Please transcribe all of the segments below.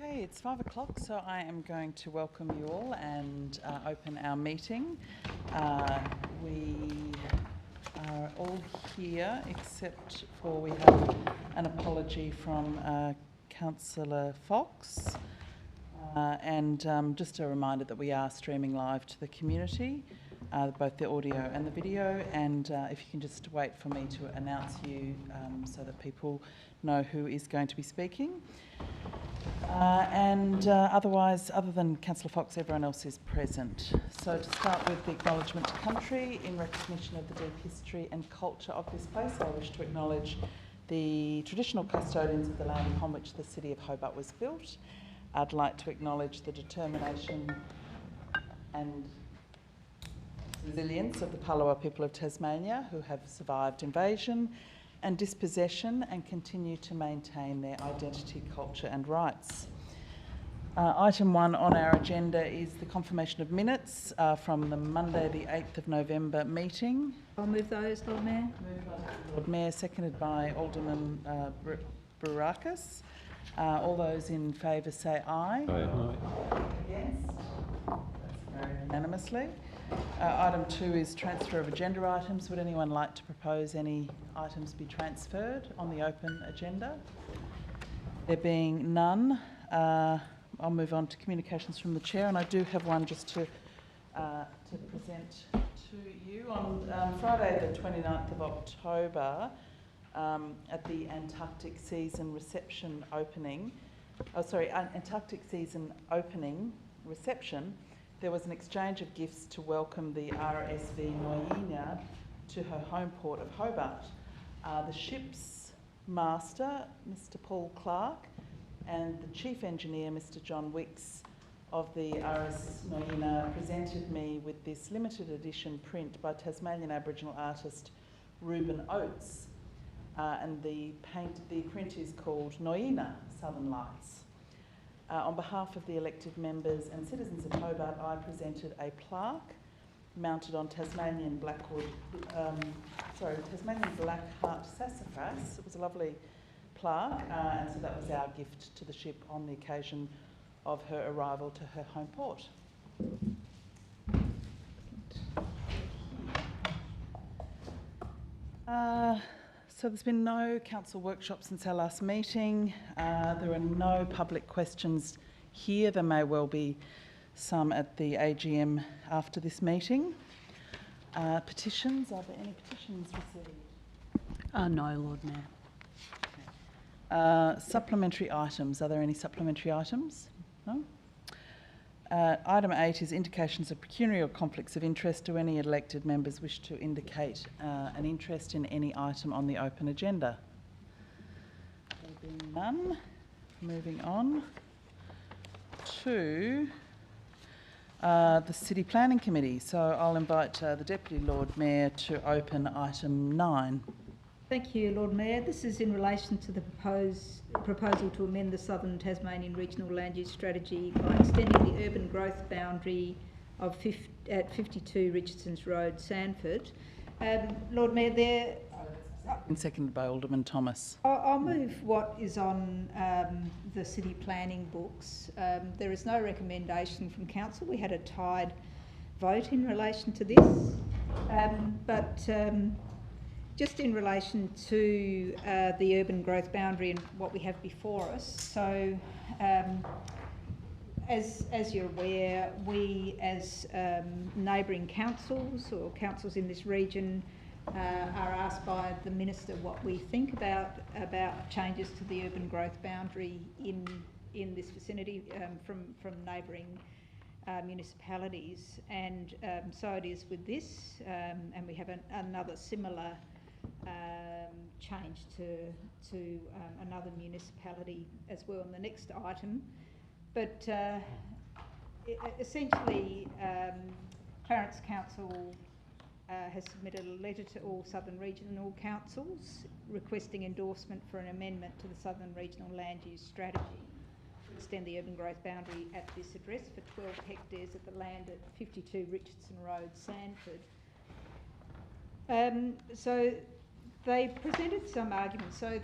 Okay, it's 5 o'clock, so I am going to welcome you all and open our meeting. We are all here except for we have an apology from Councillor Fox and just a reminder that we are streaming live to the community, both the audio and the video, and if you can just wait for me to announce you so that people know who is going to be speaking. Otherwise, other than Councillor Fox, everyone else is present. So to start with the acknowledgement to country, in recognition of the deep history and culture of this place, I wish to acknowledge the traditional custodians of the land upon which the city of Hobart was built. I'd like to acknowledge the determination and resilience of the Palawa people of Tasmania, who have survived invasion and dispossession and continue to maintain their identity, culture and rights. Item 1 on our agenda is the confirmation of minutes from the Monday the 8th of November meeting. I'll move those, Lord Mayor. Moved by Lord Mayor, seconded by Alderman Barakis. All those in favour say aye. Aye. Against? That's carried unanimously. Item 2 is transfer of agenda items. Would anyone like to propose any items be transferred on the open agenda? There being none, I'll move on to communications from the Chair, and I do have one just to present to you. On Friday the 29th of October, at the Antarctic season reception opening, Antarctic season opening reception, there was an exchange of gifts to welcome the RSV Noina to her home port of Hobart. The ship's master, Mr Paul Clark, and the chief engineer, Mr John Wicks of the RS Noina, presented me with this limited edition print by Tasmanian Aboriginal artist Reuben Oates. And the print is called Noina, Southern Lights. On behalf of the elected members and citizens of Hobart, I presented a plaque mounted on Tasmanian Tasmanian black heart sassafras. It was a lovely plaque, and so that was our gift to the ship on the occasion of her arrival to her home port. So there's been no council workshop since our last meeting. There are no public questions here. There may well be some at the AGM after this meeting. Petitions, are there any petitions received? No, Lord Mayor. Supplementary items, are there any supplementary items? No? Item 8 is indications of pecuniary or conflicts of interest. Do any elected members wish to indicate an interest in any item on the open agenda? There being none, moving on to the City Planning Committee. So I'll invite the Deputy Lord Mayor to open item 9. Thank you, Lord Mayor. This is in relation to the proposal to amend the Southern Tasmanian Regional Land Use Strategy by extending the urban growth boundary of at 52 Richardson's Road, Sanford. Lord Mayor, And seconded by Alderman Thomas. I'll move what is on the city planning books. There is no recommendation from council. We had a tied vote in relation to this, just in relation to the urban growth boundary and what we have before us. So, as you're aware, we as neighbouring councils or councils in this region are asked by the Minister what we think about changes to the urban growth boundary in this vicinity from neighbouring municipalities, and so it is with this, and we have another similar change to another municipality as well in the next item. But essentially, Clarence Council has submitted a letter to all Southern Regional Councils requesting endorsement for an amendment to the Southern Regional Land Use Strategy to extend the urban growth boundary at this address for 12 hectares of the land at 52 Richardson Road, Sanford. So they presented some arguments. So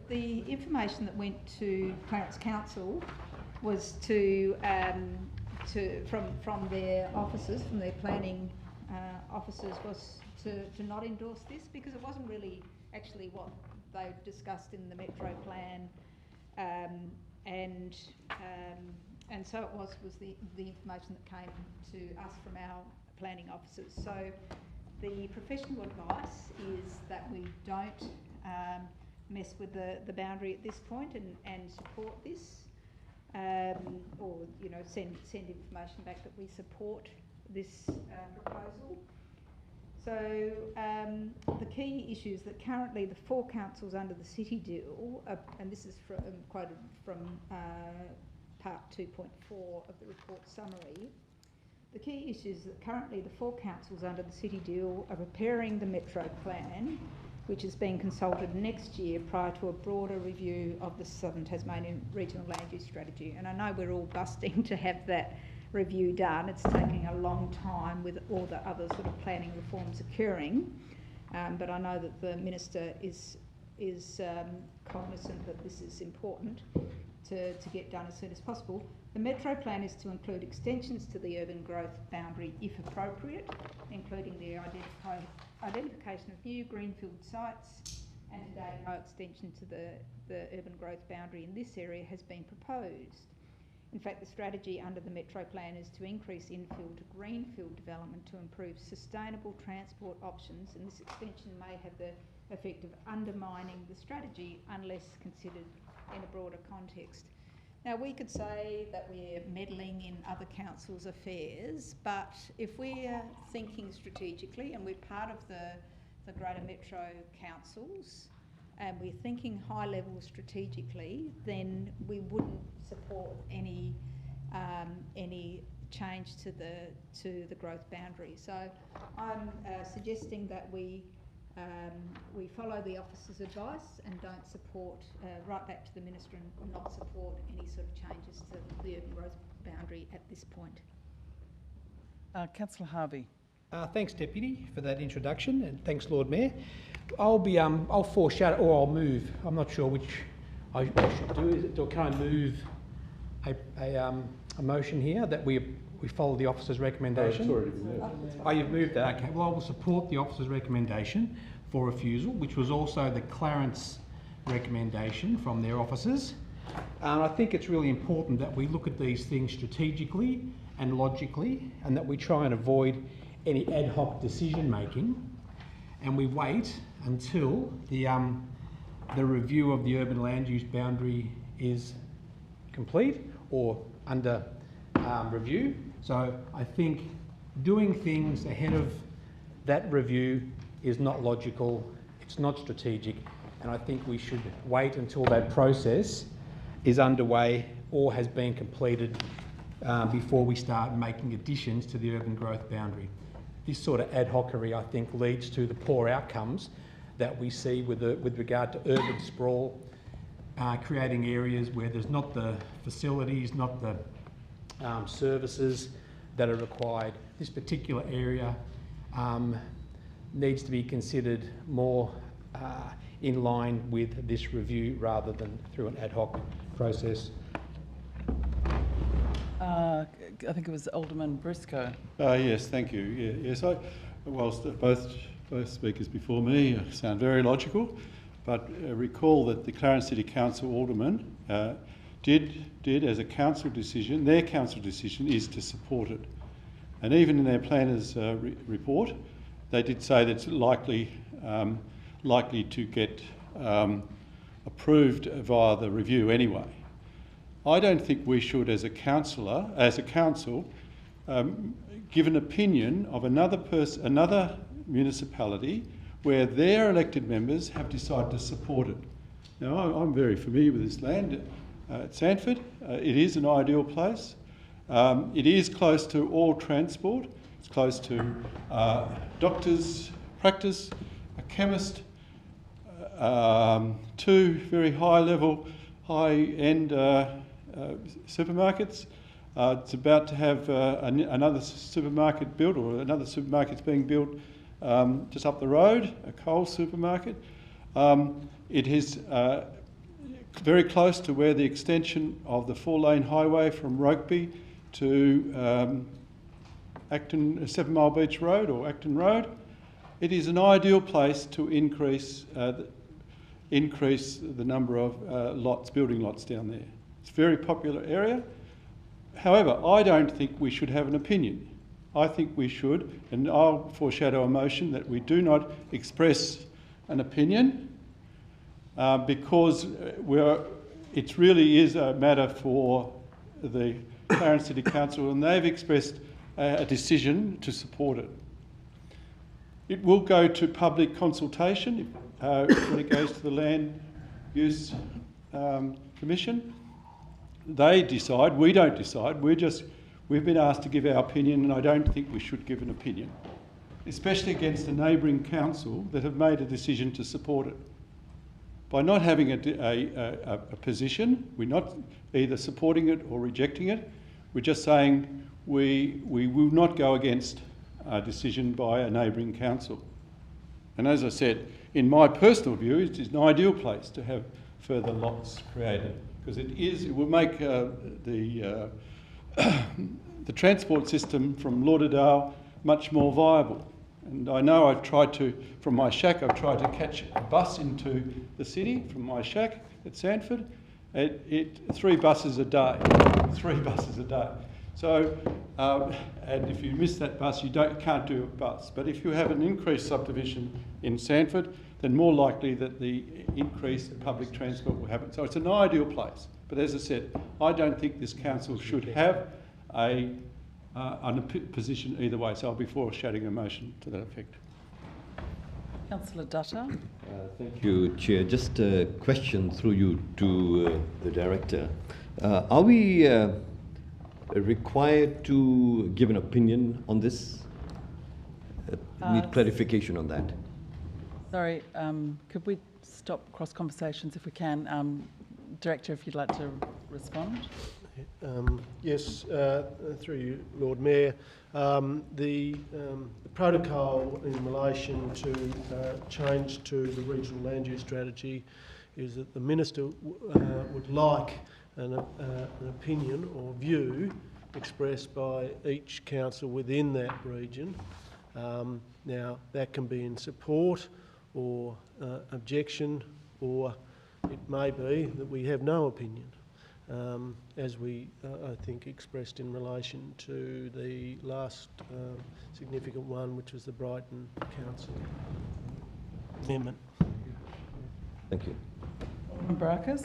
the information that went to Clarence Council was from their officers, from their planning officers, was to not endorse this, because it wasn't really actually what they discussed in the Metro plan, and so it was the information that came to us from our planning officers. So the professional advice is that we don't mess with the boundary at this point and support this, or send information back that we support this proposal. So the key issues that currently the 4 councils under the city deal, and this is quoted from part 2.4 of the report summary. The key issues that currently the 4 councils under the city deal are preparing the Metro plan, which is being consulted next year prior to a broader review of the Southern Tasmanian Regional Land Use Strategy. And I know we're all busting to have that review done. It's taking a long time with all the other sort of planning reforms occurring, but I know that the Minister is cognisant that this is important to get done as soon as possible. The Metro plan is to include extensions to the urban growth boundary if appropriate, including the identification of new greenfield sites, and today no extension to the urban growth boundary in this area has been proposed. In fact, the strategy under the Metro plan is to increase infill to greenfield development to improve sustainable transport options, and this extension may have the effect of undermining the strategy unless considered in a broader context. Now, we could say that we're meddling in other councils' affairs, but if we're thinking strategically and we're part of the greater metro councils and we're thinking high level strategically, then we wouldn't support any change to the growth boundary. So I'm suggesting that we follow the officer's advice and don't support, right back to the Minister, and not support any sort of changes to the urban growth boundary at this point. Councillor Harvey. Thanks, Deputy, for that introduction, and thanks, Lord Mayor. I'll foreshadow, or I'll move. I'm not sure which I should do. Can I move a motion here that we follow the officer's recommendation? It's already been moved. Oh, you've moved that. Okay. Well, I will support the officer's recommendation for refusal, which was also the Clarence recommendation from their officers. I think it's really important that we look at these things strategically and logically, and that we try and avoid any ad hoc decision making, and we wait until the review of the urban land use boundary is complete or under review. So I think doing things ahead of that review is not logical, it's not strategic, and I think we should wait until that process is underway or has been completed before we start making additions to the urban growth boundary. This sort of ad hocery, I think, leads to the poor outcomes that we see with regard to urban sprawl, creating areas where there's not the facilities, not the services that are required. This particular area needs to be considered more in line with this review rather than through an ad hoc process. I think it was Alderman Briscoe. Yes, thank you. Yes, whilst both speakers before me sound very logical, but recall that the Clarence City Council alderman did as a council decision, their council decision is to support it. And even in their planners' report, they did say that it's likely to get approved via the review anyway. I don't think we should, as a council, give an opinion of another municipality where their elected members have decided to support it. Now, I'm very familiar with this land at Sandford. It is an ideal place. It is close to all transport. It's close to doctor's practice, a chemist, two very high-end supermarkets. It's about to have another supermarket built, or another supermarket's being built just up the road, a Coles supermarket. It has very close to where the extension of the 4-lane highway from Rokeby to Acton, 7 Mile Beach Road or Acton Road. It is an ideal place to increase the number of building lots down there. It's a very popular area. However, I don't think we should have an opinion. I think we should, and I'll foreshadow a motion that we do not express an opinion because it really is a matter for the Clarence City Council, and they've expressed a decision to support it. It will go to public consultation when it goes to the Land Use Commission. They decide, we don't decide, we've been asked to give our opinion, and I don't think we should give an opinion, especially against a neighbouring council that have made a decision to support it. By not having a position, we're not either supporting it or rejecting it, we're just saying we will not go against a decision by a neighbouring council. And as I said, in my personal view, it is an ideal place to have further lots created, because it will make the transport system from Lauderdale much more viable. And I know from my shack, I've tried to catch a bus into the city from my shack at Sandford. 3 buses a day. 3 buses a day. So, and if you miss that bus, you can't do a bus. But if you have an increased subdivision in Sandford, then more likely that the increase in public transport will happen. So it's an ideal place. But as I said, I don't think this council should have a position either way. So I'll be foreshadowing a motion to that effect. Councillor Dutta. Thank you, Chair. Just a question through you to the Director. Are we required to give an opinion on this? Need clarification on that. Sorry, could we stop cross conversations if we can? Director, if you'd like to respond. Yes, through you, Lord Mayor. The protocol in relation to change to the regional land use strategy is that the Minister would like an opinion or view expressed by each council within that region. Now, that can be in support or objection, or it may be that we have no opinion. As we, I think, expressed in relation to the last significant one, which was the Brighton Council amendment. Thank you. Baracus.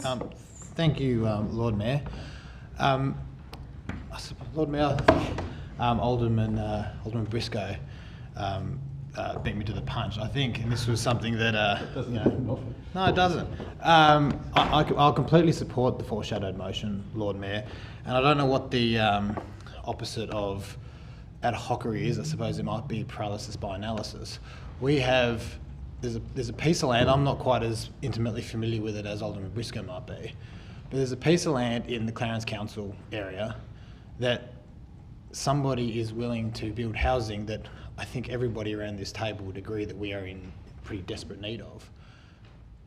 Thank you, Lord Mayor. Lord Mayor, Alderman Briscoe beat me to the punch, I think, and this was something that no, it doesn't. I'll completely support the foreshadowed motion, Lord Mayor, and I don't know what the opposite of ad hocery is. I suppose it might be paralysis by analysis. There's a piece of land. I'm not quite as intimately familiar with it as Alderman Briscoe might be, but there's a piece of land in the Clarence Council area that somebody is willing to build housing that I think everybody around this table would agree that we are in pretty desperate need of.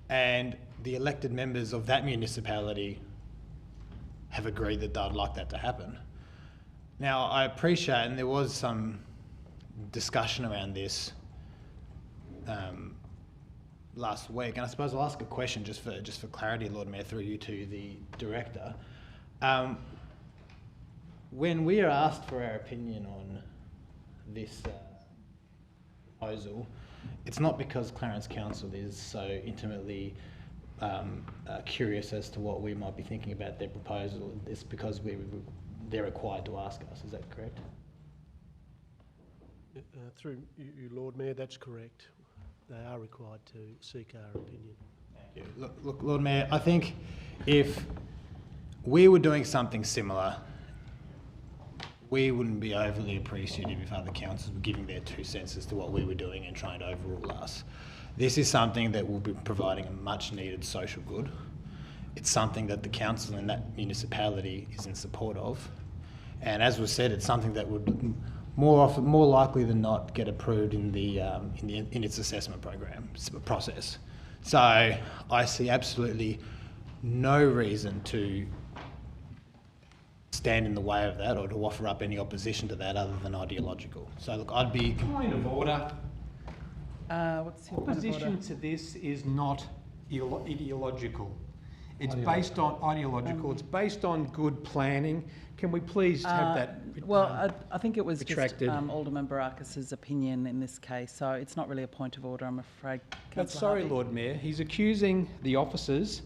And the elected members of that municipality have agreed that they'd like that to happen. Now, I appreciate, and there was some discussion around this last week, and I suppose I'll ask a question just for clarity, Lord Mayor, through you to the Director. When we are asked for our opinion on this proposal, it's not because Clarence Council is so intimately curious as to what we might be thinking about their proposal. It's because they're required to ask us. Is that correct? Through you, Lord Mayor, that's correct. They are required to seek our opinion. Thank you. Look, Lord Mayor, I think if we were doing something similar, we wouldn't be overly appreciative if other councils were giving their 2 cents as to what we were doing and trying to overrule us. This is something that will be providing a much needed social good. It's something that the council in that municipality is in support of. And as was said, it's something that would more likely than not get approved in its assessment program process. So I see absolutely no reason to stand in the way of that or to offer up any opposition to that other than ideological. So look, I'd be... Point of order. What's your point of order? Opposition to this is not ideological. It's based on ideological. It's based on good planning. Can we please have that? I think it was retracted. just Alderman Barakas's opinion in this case, so it's not really a point of order, I'm afraid. But Councillor sorry, Harvey. Lord Mayor, he's accusing the officers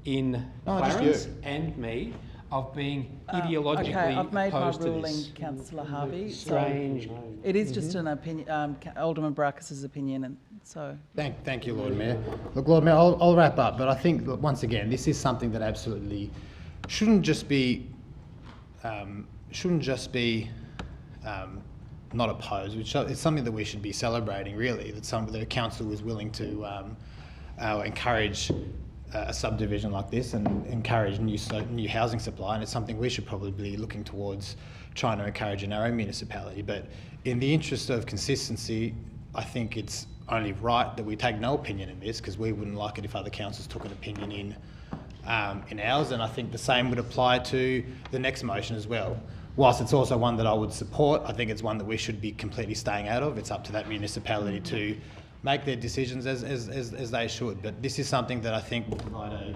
in Clarence and me of being ideologically Okay, I've made my opposed to ruling, this. Councillor Harvey. Strange. So it is just an opinion, Alderman Barakas's opinion, and so... Thank you, Lord Mayor. Look, Lord Mayor, I'll wrap up, but I think, look, once again, this is something that absolutely shouldn't just be not opposed, which it's something that we should be celebrating, really, that the council is willing to encourage a subdivision like this and encourage new housing supply, and it's something we should probably be looking towards trying to encourage in our own municipality. But in the interest of consistency, I think it's only right that we take no opinion in this, because we wouldn't like it if other councils took an opinion in ours, and I think the same would apply to the next motion as well. Whilst it's also one that I would support, I think it's one that we should be completely staying out of. It's up to that municipality to make their decisions as they should. But this is something that I think will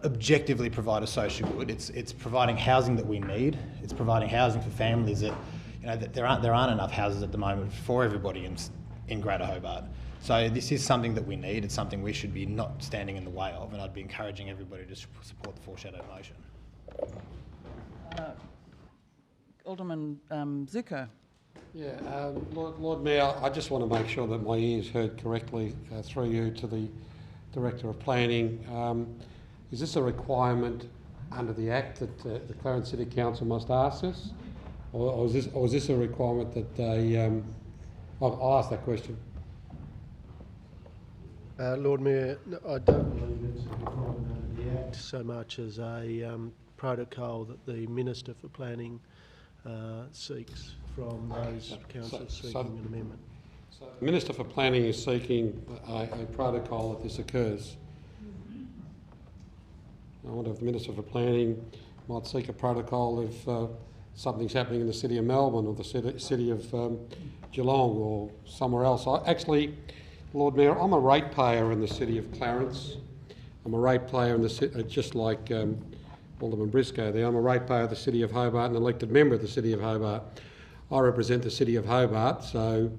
objectively provide a social good. It's providing housing that we need. It's providing housing for families that, that there aren't enough houses at the moment for everybody in Greater Hobart. So this is something that we need. It's something we should be not standing in the way of, and I'd be encouraging everybody to support the foreshadowed motion. Alderman Zuko. Yeah, Lord Mayor, I just want to make sure that my ears heard correctly through you to the Director of Planning. Is this a requirement under the Act that the Clarence City Council must ask us? Or is this a requirement that they... I'll ask that question. Lord Mayor, I don't believe it's a requirement under the Act so much as a protocol that the Minister for Planning seeks from those councils seeking an amendment. So the Minister for Planning is seeking a protocol that this occurs. I wonder if the Minister for Planning might seek a protocol if something's happening in the City of Melbourne or the City of Geelong or somewhere else. Actually, Lord Mayor, I'm a ratepayer in the City of Clarence. I'm a ratepayer in the city, just like Alderman Briscoe there. I'm a ratepayer of the City of Hobart and an elected member of the City of Hobart. I represent the City of Hobart, so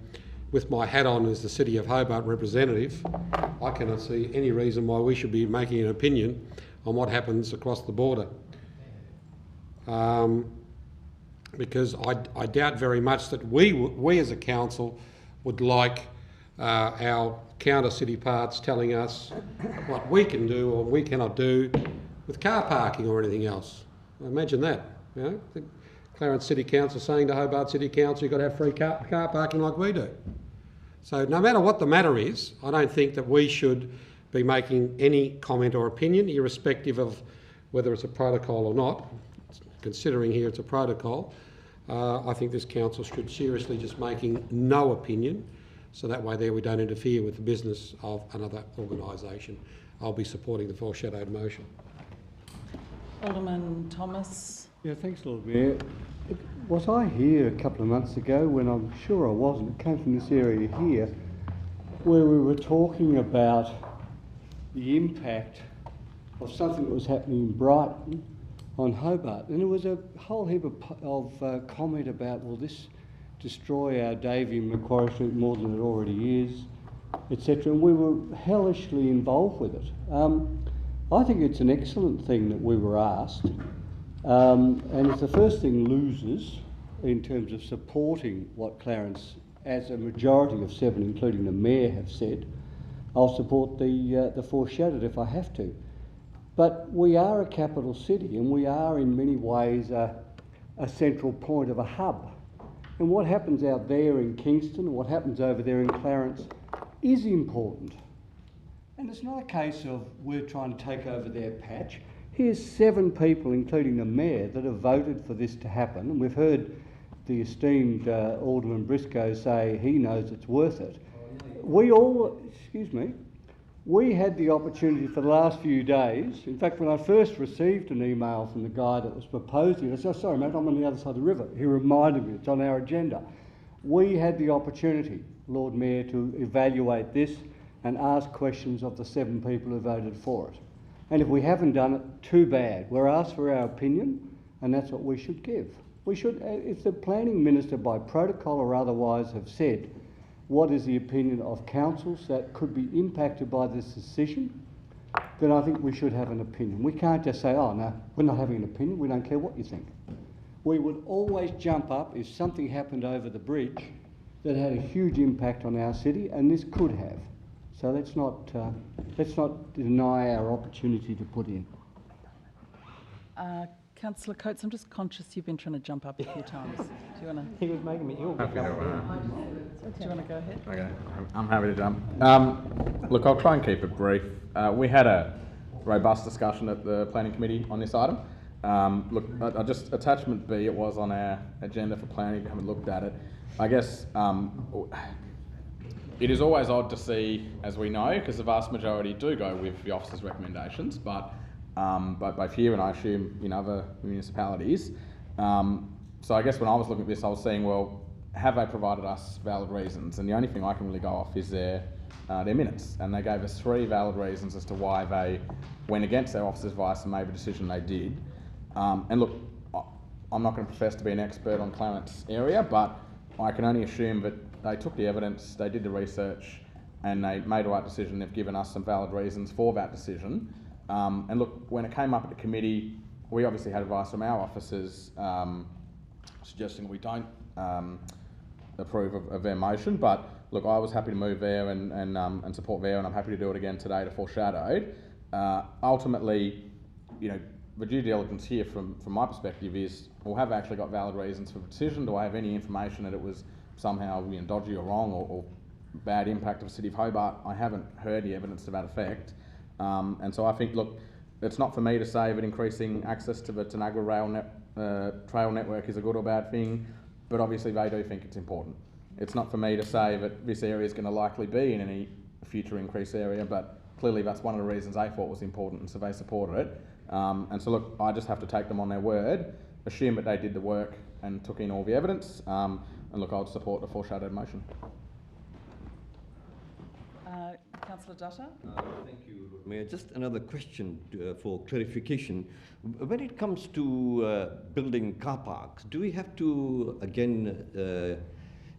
with my hat on as the City of Hobart representative, I cannot see any reason why we should be making an opinion on what happens across the border. Because I doubt very much that we as a council would like our counter city parts telling us what we can do or we cannot do with car parking or anything else. Imagine that, the Clarence City Council saying to Hobart City Council, you've got to have free car parking like we do. So no matter what the matter is, I don't think that we should be making any comment or opinion, irrespective of whether it's a protocol or not. Considering here it's a protocol, I think this council should seriously just making no opinion, so that way there we don't interfere with the business of another organisation. I'll be supporting the foreshadowed motion. Alderman Thomas. Yeah, thanks, Lord Mayor. Was I here a couple of months ago when I'm sure I wasn't? It came from this area here, where we were talking about the impact of something that was happening in Brighton on Hobart. And there was a whole heap of comment about, will this destroy our Davey and Macquarie Street more than it already is, etc. And we were hellishly involved with it. I think it's an excellent thing that we were asked. And it's the first thing losers in terms of supporting what Clarence, as a majority of 7, including the Mayor, have said. I'll support the foreshadowed if I have to. But we are a capital city and we are in many ways a central point of a hub. And what happens out there in Kingston and what happens over there in Clarence is important. And it's not a case of we're trying to take over their patch. Here's 7 people, including the Mayor, that have voted for this to happen. And we've heard the esteemed Alderman Briscoe say he knows it's worth it. We all We had the opportunity for the last few days. In fact, when I first received an email from the guy that was proposing it, I said, "Oh, sorry mate, I'm on the other side of the river." He reminded me it's on our agenda. We had the opportunity, Lord Mayor, to evaluate this and ask questions of the 7 people who voted for it. And if we haven't done it, too bad. We're asked for our opinion, and that's what we should give. We should, if the planning minister by protocol or otherwise have said, what is the opinion of councils that could be impacted by this decision, then I think we should have an opinion. We can't just say, "Oh no, we're not having an opinion, we don't care what you think." We would always jump up if something happened over the bridge that had a huge impact on our city, and this could have. So let's not deny our opportunity to put in. Councillor Coates, I'm just conscious you've been trying to jump up a few times. Do you want to? He was making me ill. Do you want to go ahead? Okay, I'm happy to jump. Look, I'll try and keep it brief. We had a robust discussion at the planning committee on this item. Look, just attachment B, it was on our agenda for planning. If you haven't looked at it, I guess it is always odd to see, as we know, because the vast majority do go with the officer's recommendations, but both here and I assume in other municipalities. So I guess when I was looking at this, I was saying, well, have they provided us valid reasons? And the only thing I can really go off is their minutes. And they gave us 3 valid reasons as to why they went against their officer's advice and made the decision they did. And look, I'm not going to profess to be an expert on Clarence area, but I can only assume that they took the evidence, they did the research, and they made the right decision. They've given us some valid reasons for that decision. And look, when it came up at the committee, we obviously had advice from our officers suggesting we don't approve of their motion. But look, I was happy to move there and support there, and I'm happy to do it again today to foreshadow. Ultimately, you know, the due diligence here from my perspective is, well, have I actually got valid reasons for the decision? Do I have any information that it was somehow dodgy or wrong or bad impact of the City of Hobart? I haven't heard any evidence to that effect. And so I think, look, it's not for me to say that increasing access to the Tanagra trail network is a good or bad thing, but obviously they do think it's important. It's not for me to say that this area is going to likely be in any future increased area, but clearly that's one of the reasons they thought was important, and so they supported it. And so look, I just have to take them on their word, assume that they did the work and took in all the evidence, and look, I'll support the foreshadowed motion. Councillor Dutta? Thank you, Lord Mayor. Just another question for clarification. When it comes to building car parks, do we have to, again,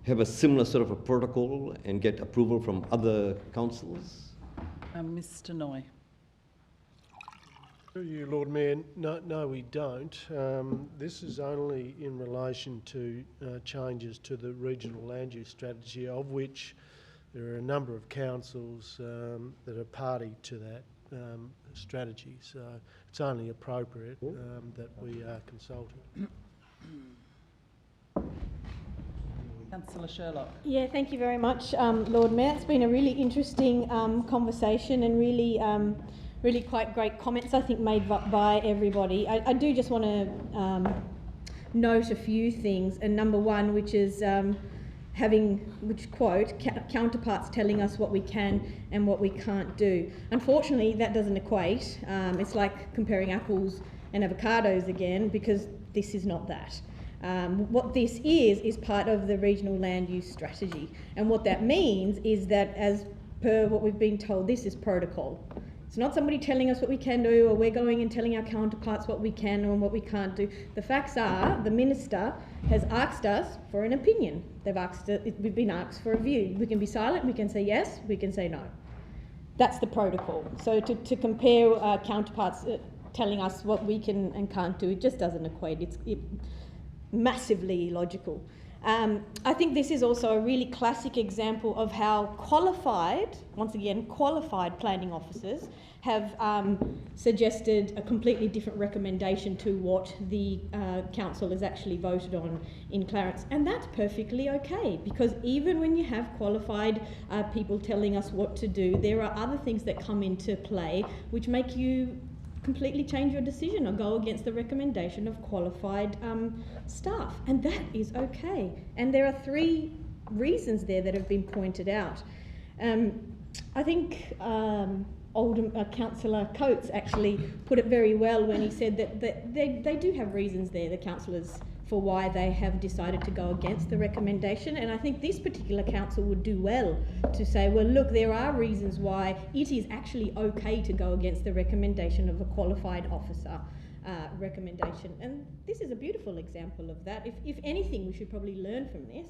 have a similar sort of a protocol and get approval from other councils? Mr. Noy. Through you, Lord Mayor, no, we don't. This is only in relation to changes to the regional land use strategy, of which there are a number of councils that are party to that strategy. So it's only appropriate that we are consulted. Councillor Sherlock. Yeah, thank you very much, Lord Mayor. It's been a really interesting conversation and really quite great comments, I think, made by everybody. I do just want to note a few things, and number one, which is which quote, counterparts telling us what we can and what we can't do. Unfortunately, that doesn't equate. It's like comparing apples and avocados again, because this is not that. What this is part of the regional land use strategy. And what that means is that, as per what we've been told, this is protocol. It's not somebody telling us what we can do, or we're going and telling our counterparts what we can and what we can't do. The facts are, the Minister has asked us for an opinion. We've been asked for a view. We can be silent, we can say yes, we can say no. That's the protocol. So to compare counterparts telling us what we can and can't do, it just doesn't equate. It's massively illogical. I think this is also a really classic example of how qualified planning officers have suggested a completely different recommendation to what the council has actually voted on in Clarence. And that's perfectly okay, because even when you have qualified people telling us what to do, there are other things that come into play which make you completely change your decision or go against the recommendation of qualified staff, and that is okay. And there are 3 reasons there that have been pointed out. I think Councillor Coates actually put it very well when he said that they do have reasons there, the councillors, for why they have decided to go against the recommendation. And I think this particular council would do well to say, well, look, there are reasons why it is actually okay to go against the recommendation of a qualified officer recommendation. And this is a beautiful example of that. If anything, we should probably learn from this.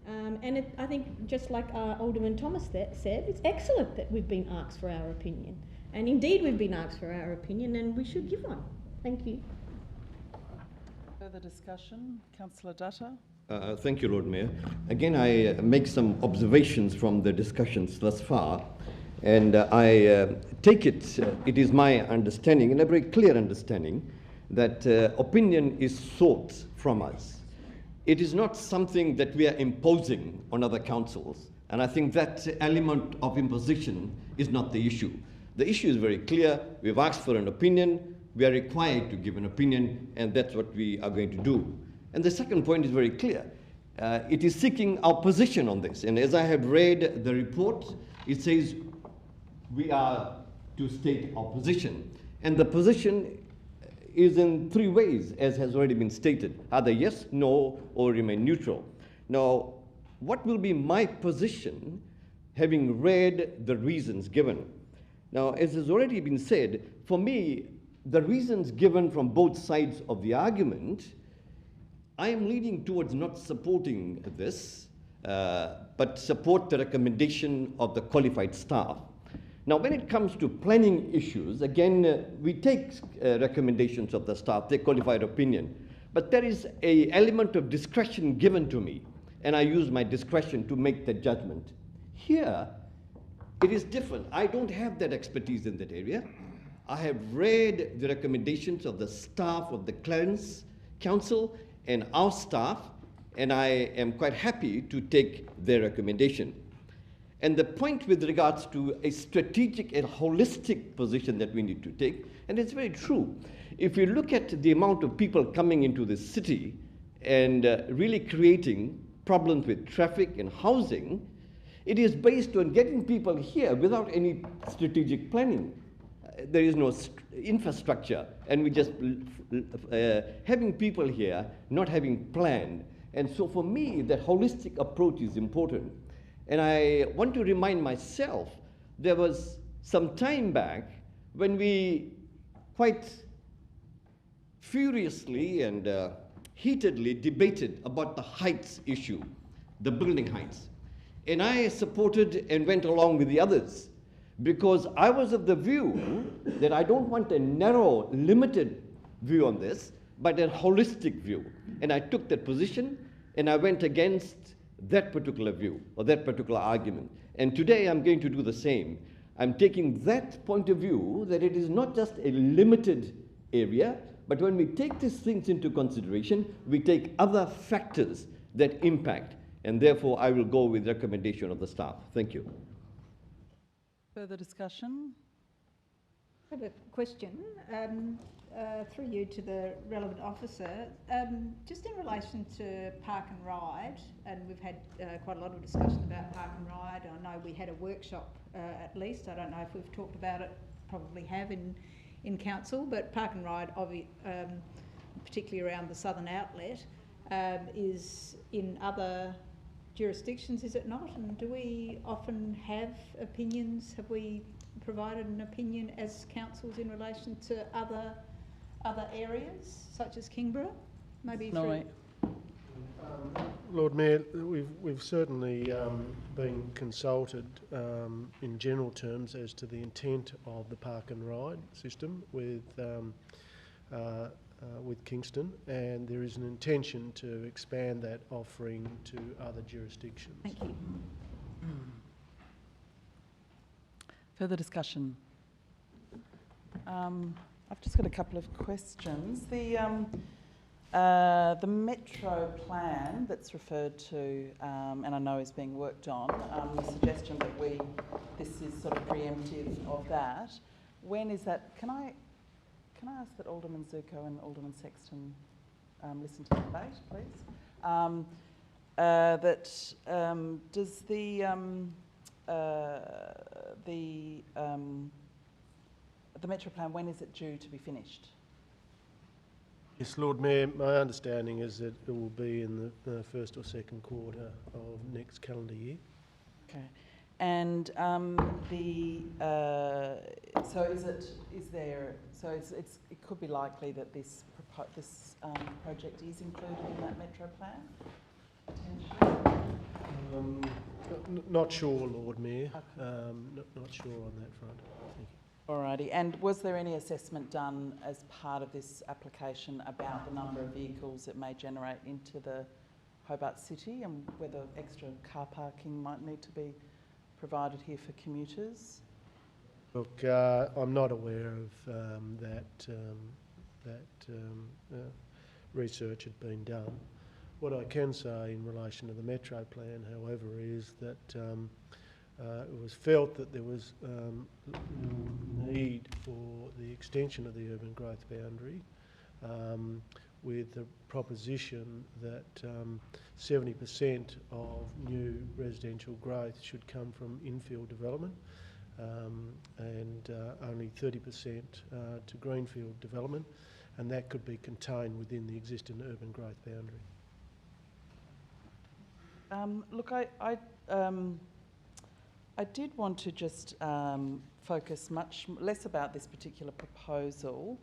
I think, just like Alderman Thomas said, it's excellent that we've been asked for our opinion. And indeed, we've been asked for our opinion, and we should give one. Thank you. Further discussion? Councillor Dutta. Thank you, Lord Mayor. Again, I make some observations from the discussions thus far, and I take it, it is my understanding, and a very clear understanding, that opinion is sought from us. It is not something that we are imposing on other councils, and I think that element of imposition is not the issue. The issue is very clear. We've asked for an opinion. We are required to give an opinion, and that's what we are going to do. And the second point is very clear. It is seeking our position on this. And as I have read the report, it says we are to state our position. And the position is in three ways, as has already been stated: either yes, no, or remain neutral. Now, what will be my position, having read the reasons given? Now, as has already been said, for me, the reasons given from both sides of the argument, I am leaning towards not supporting this, but support the recommendation of the qualified staff. Now, when it comes to planning issues, again, we take recommendations of the staff, their qualified opinion, but there is an element of discretion given to me, and I use my discretion to make the judgment. Here, it is different. I don't have that expertise in that area. I have read the recommendations of the staff of the Clarence Council and our staff, and I am quite happy to take their recommendation. And the point with regards to a strategic and holistic position that we need to take, and it's very true. If you look at the amount of people coming into the city and really creating problems with traffic and housing, it is based on getting people here without any strategic planning. There is no infrastructure, and we just having people here not having planned. And so for me, that holistic approach is important. And I want to remind myself, there was some time back when we quite furiously and heatedly debated about the heights issue, the building heights. And I supported and went along with the others, because I was of the view that I don't want a narrow, limited view on this, but a holistic view. And I took that position, and I went against that particular view, or that particular argument. And today I'm going to do the same. I'm taking that point of view, that it is not just a limited area, but when we take these things into consideration, we take other factors that impact. And therefore, I will go with recommendation of the staff. Thank you. Further discussion? I have a question through you to the relevant officer. Just in relation to Park and Ride, and we've had quite a lot of discussion about Park and Ride. I know we had a workshop at least. I don't know if we've talked about it, probably have in council, but Park and Ride, particularly around the southern outlet, is in other jurisdictions, is it not? And do we often have opinions? Have we provided an opinion as councils in relation to other areas, such as Kingborough? Maybe No. Lord Mayor, we've certainly been consulted in general terms as to the intent of the Park and Ride system with Kingston, and there is an intention to expand that offering to other jurisdictions. Thank you. Further discussion? I've just got a couple of questions. The metro plan that's referred to, and I know is being worked on, the suggestion that this is sort of preemptive of that. When is that? Can I ask that Alderman Zuko and Alderman Sexton listen to the debate, please? Does the the Metro Plan, when is it due to be finished? Yes, Lord Mayor, my understanding is that it will be in the first or second quarter of next calendar year. Okay. And it could be likely that this project is included in that Metro Plan, potentially? Not sure, Lord Mayor. Okay. Not sure on that front. Thank you. Alrighty. And was there any assessment done as part of this application about the number of vehicles it may generate into the Hobart City and whether extra car parking might need to be provided here for commuters? Look, I'm not aware of that research had been done. What I can say in relation to the Metro Plan, however, is that it was felt that there was need for the extension of the urban growth boundary with the proposition that 70% of new residential growth should come from infill development and only 30% to greenfield development, and that could be contained within the existing urban growth boundary. Look, I did want to just focus much less about this particular proposal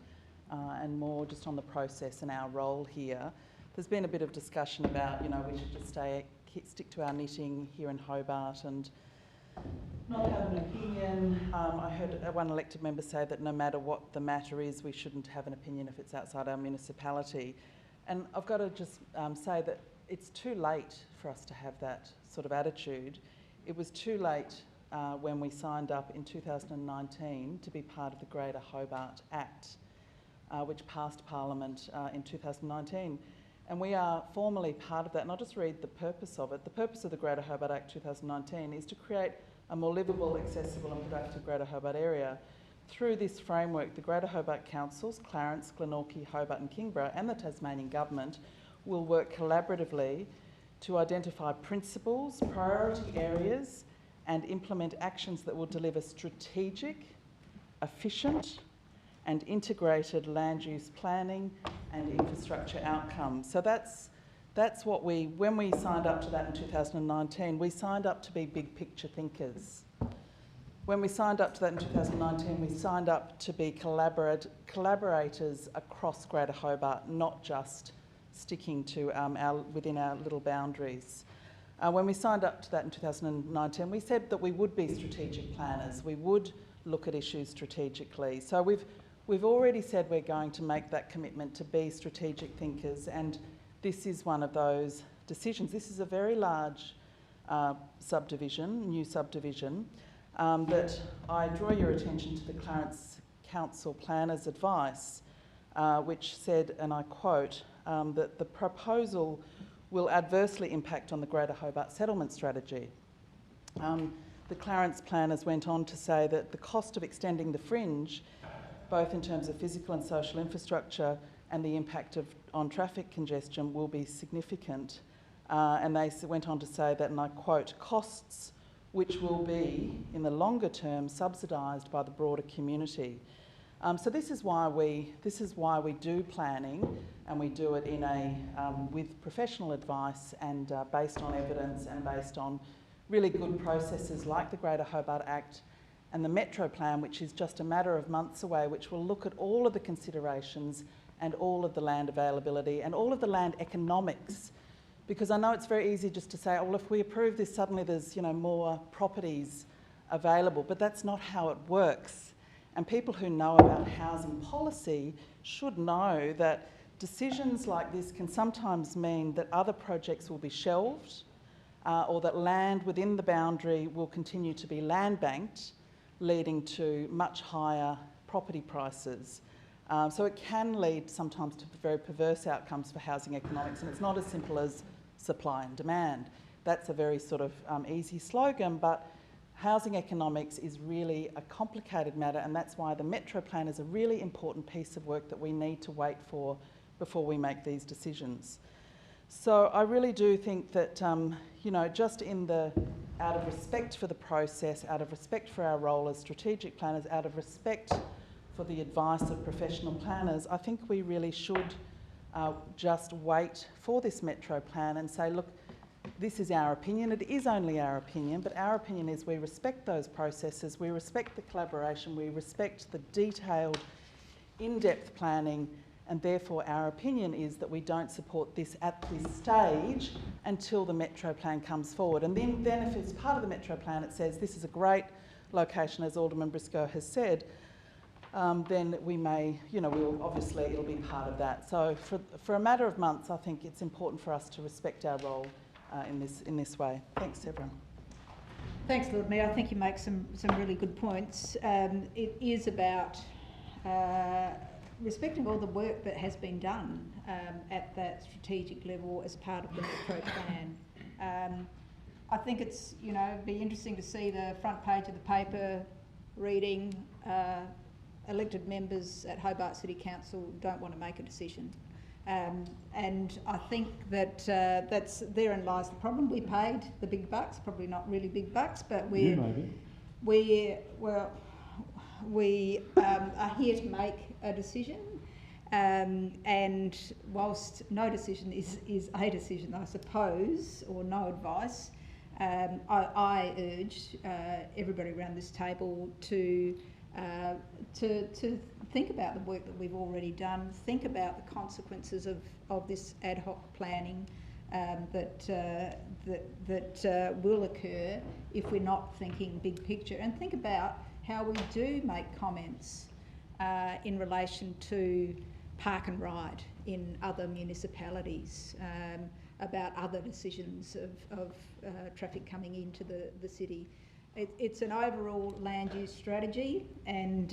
and more just on the process and our role here. There's been a bit of discussion about, you know, we should just stick to our knitting here in Hobart and not have an opinion. I heard one elected member say that no matter what the matter is, we shouldn't have an opinion if it's outside our municipality. And I've got to just say that it's too late for us to have that sort of attitude. It was too late when we signed up in 2019 to be part of the Greater Hobart Act, which passed Parliament in 2019. And we are formally part of that. And I'll just read the purpose of it. The purpose of the Greater Hobart Act 2019 is to create a more livable, accessible and productive Greater Hobart area. Through this framework, the Greater Hobart Councils, Clarence, Glenorchy, Hobart and Kingborough and the Tasmanian Government will work collaboratively to identify principles, priority areas and implement actions that will deliver strategic, efficient and integrated land use planning and infrastructure outcomes. So that's what when we signed up to that in 2019, we signed up to be big picture thinkers. When we signed up to that in 2019, we signed up to be collaborators across Greater Hobart, not just sticking to within our little boundaries. When we signed up to that in 2019, we said that we would be strategic planners. We would look at issues strategically. So we've already said we're going to make that commitment to be strategic thinkers, and this is one of those decisions. This is a very large subdivision, new subdivision, that I draw your attention to the Clarence Council Planner's advice, which said, and I quote, that the proposal will adversely impact on the Greater Hobart settlement strategy. The Clarence planners went on to say that the cost of extending the fringe, both in terms of physical and social infrastructure and the impact on traffic congestion, will be significant. And they went on to say that, and I quote, costs which will be, in the longer term, subsidised by the broader community. So this is why we do planning, and we do it in with professional advice and based on evidence and based on really good processes like the Greater Hobart Act and the Metro Plan, which is just a matter of months away, which will look at all of the considerations and all of the land availability and all of the land economics. Because I know it's very easy just to say, oh, well, if we approve this, suddenly there's, you know, more properties available, but that's not how it works. And people who know about housing policy should know that decisions like this can sometimes mean that other projects will be shelved or that land within the boundary will continue to be land banked, leading to much higher property prices. So it can lead sometimes to very perverse outcomes for housing economics, and it's not as simple as supply and demand. That's a very sort of easy slogan, but housing economics is really a complicated matter, and that's why the Metro Plan is a really important piece of work that we need to wait for before we make these decisions. So I really do think that, you know, just in the out of respect for the process, out of respect for our role as strategic planners, out of respect for the advice of professional planners, I think we really should just wait for this metro plan and say, look, this is our opinion. It is only our opinion, but our opinion is we respect those processes, we respect the collaboration, we respect the detailed, in-depth planning, and therefore our opinion is that we don't support this at this stage until the metro plan comes forward. And then if it's part of the metro plan, it says this is a great location, as Alderman Briscoe has said, then we may, obviously it'll be part of that. So for a matter of months, I think it's important for us to respect our role in this way. Thanks, everyone. Thanks, Lord Mayor. I think you make some really good points. It is about respecting all the work that has been done at that strategic level as part of the metro plan. I think it's, be interesting to see the front page of the paper reading elected members at Hobart City Council don't want to make a decision. And I think that therein lies the problem. We paid the big bucks, probably not really big bucks, but we are here to make a decision. And whilst no decision is a decision, I suppose, or no advice, I urge everybody around this table to think about the work that we've already done, think about the consequences of this ad hoc planning that will occur if we're not thinking big picture, and think about how we do make comments in relation to park and ride in other municipalities, about other decisions of traffic coming into the city. It's an overall land use strategy, and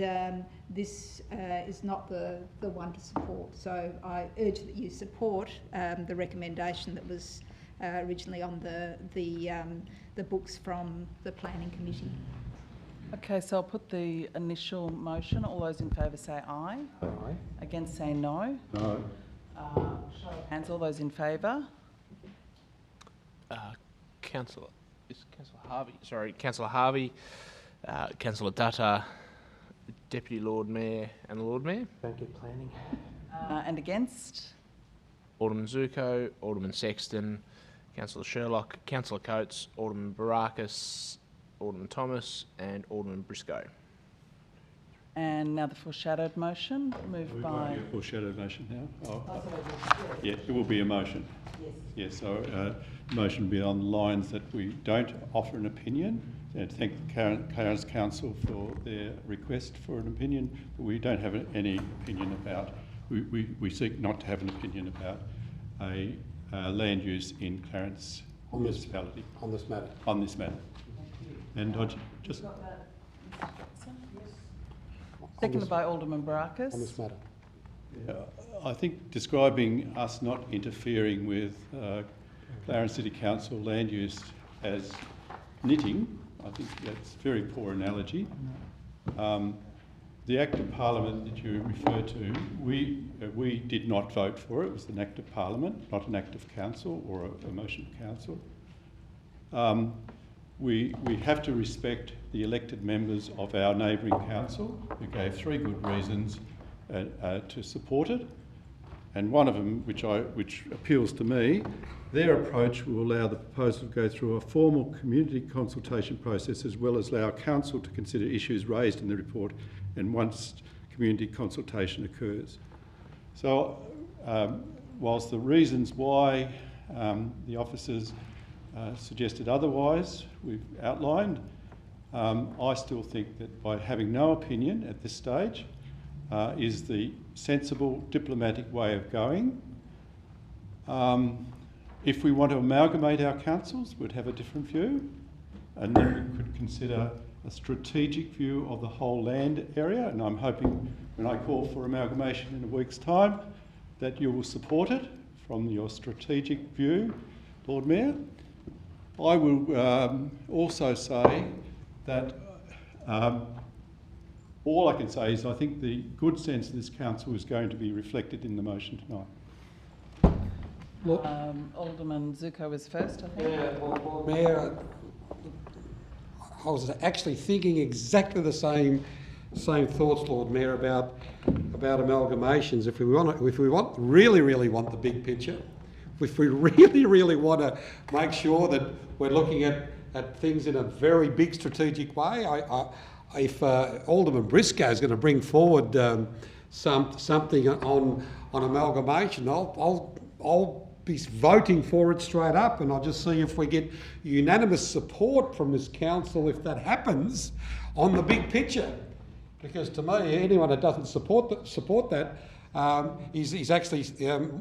this is not the one to support. So I urge that you support the recommendation that was originally on the books from the Planning Committee. Okay, so I'll put the initial motion. All those in favour say aye. Aye. Against say no. No. Show of hands, all those in favour. Councillor Harvey, Councillor Dutta, Deputy Lord Mayor and the Lord Mayor. Thank you, Planning. And against? Alderman Zuko, Alderman Sexton, Councillor Sherlock, Councillor Coates, Alderman Barakis, Alderman Thomas and Alderman Briscoe. And now the foreshadowed motion, moved by... Foreshadowed motion now? Yeah, it will be a motion. Yes, so motion will be on the lines that we don't offer an opinion, and thank the Clarence Council for their request for an opinion, but we don't have any opinion about, we seek not to have an opinion about a land use in Clarence municipality. On this matter. On this matter. And I just... Seconded by Alderman Barakis. On this matter. Yeah, I think describing us not interfering with Clarence City Council land use as knitting, I think that's a very poor analogy. The Act of Parliament that you refer to, we did not vote for it. It was an Act of Parliament, not an Act of Council or a motion of Council. We have to respect the elected members of our neighbouring council, who gave 3 good reasons to support it, and one of them, which appeals to me, their approach will allow the proposal to go through a formal community consultation process, as well as allow council to consider issues raised in the report, and once community consultation occurs. So, whilst the reasons why the officers suggested otherwise we've outlined, I still think that by having no opinion at this stage is the sensible diplomatic way of going. If we want to amalgamate our councils, we'd have a different view, and then we could consider a strategic view of the whole land area, and I'm hoping when I call for amalgamation in a week's time that you will support it from your strategic view, Lord Mayor. I will also say that all I can say is I think the good sense of this council is going to be reflected in the motion tonight. Alderman Zuko was first, I think. Yeah, well, Mayor, I was actually thinking exactly the same thoughts, Lord Mayor, about amalgamations. If we really want the big picture, if we really want to make sure that we're looking at things in a very big strategic way, if Alderman Briscoe is going to bring forward something on amalgamation, I'll be voting for it straight up, and I'll just see if we get unanimous support from this council if that happens on the big picture. Because to me, anyone that doesn't support that is actually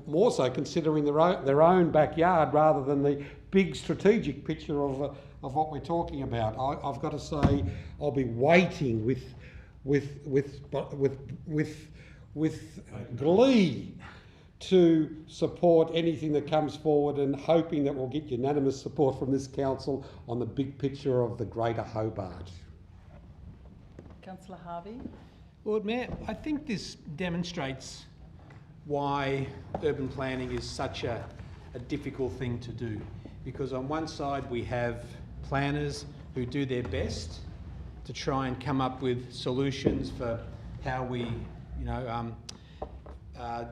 more so considering their own backyard rather than the big strategic picture of what we're talking about. I've got to say, I'll be waiting with glee to support anything that comes forward, and hoping that we'll get unanimous support from this council on the big picture of the Greater Hobart. Councillor Harvey. Lord Mayor, I think this demonstrates why urban planning is such a difficult thing to do. Because on one side we have planners who do their best to try and come up with solutions for how we,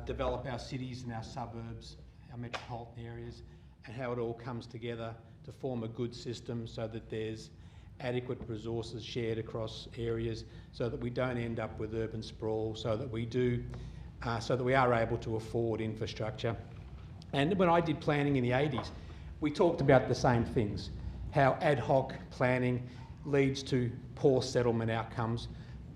develop our cities and our suburbs, our metropolitan areas, and how it all comes together to form a good system so that there's adequate resources shared across areas, so that we don't end up with urban sprawl, so that we are able to afford infrastructure. And when I did planning in the 80s, we talked about the same things, how ad hoc planning leads to poor settlement outcomes,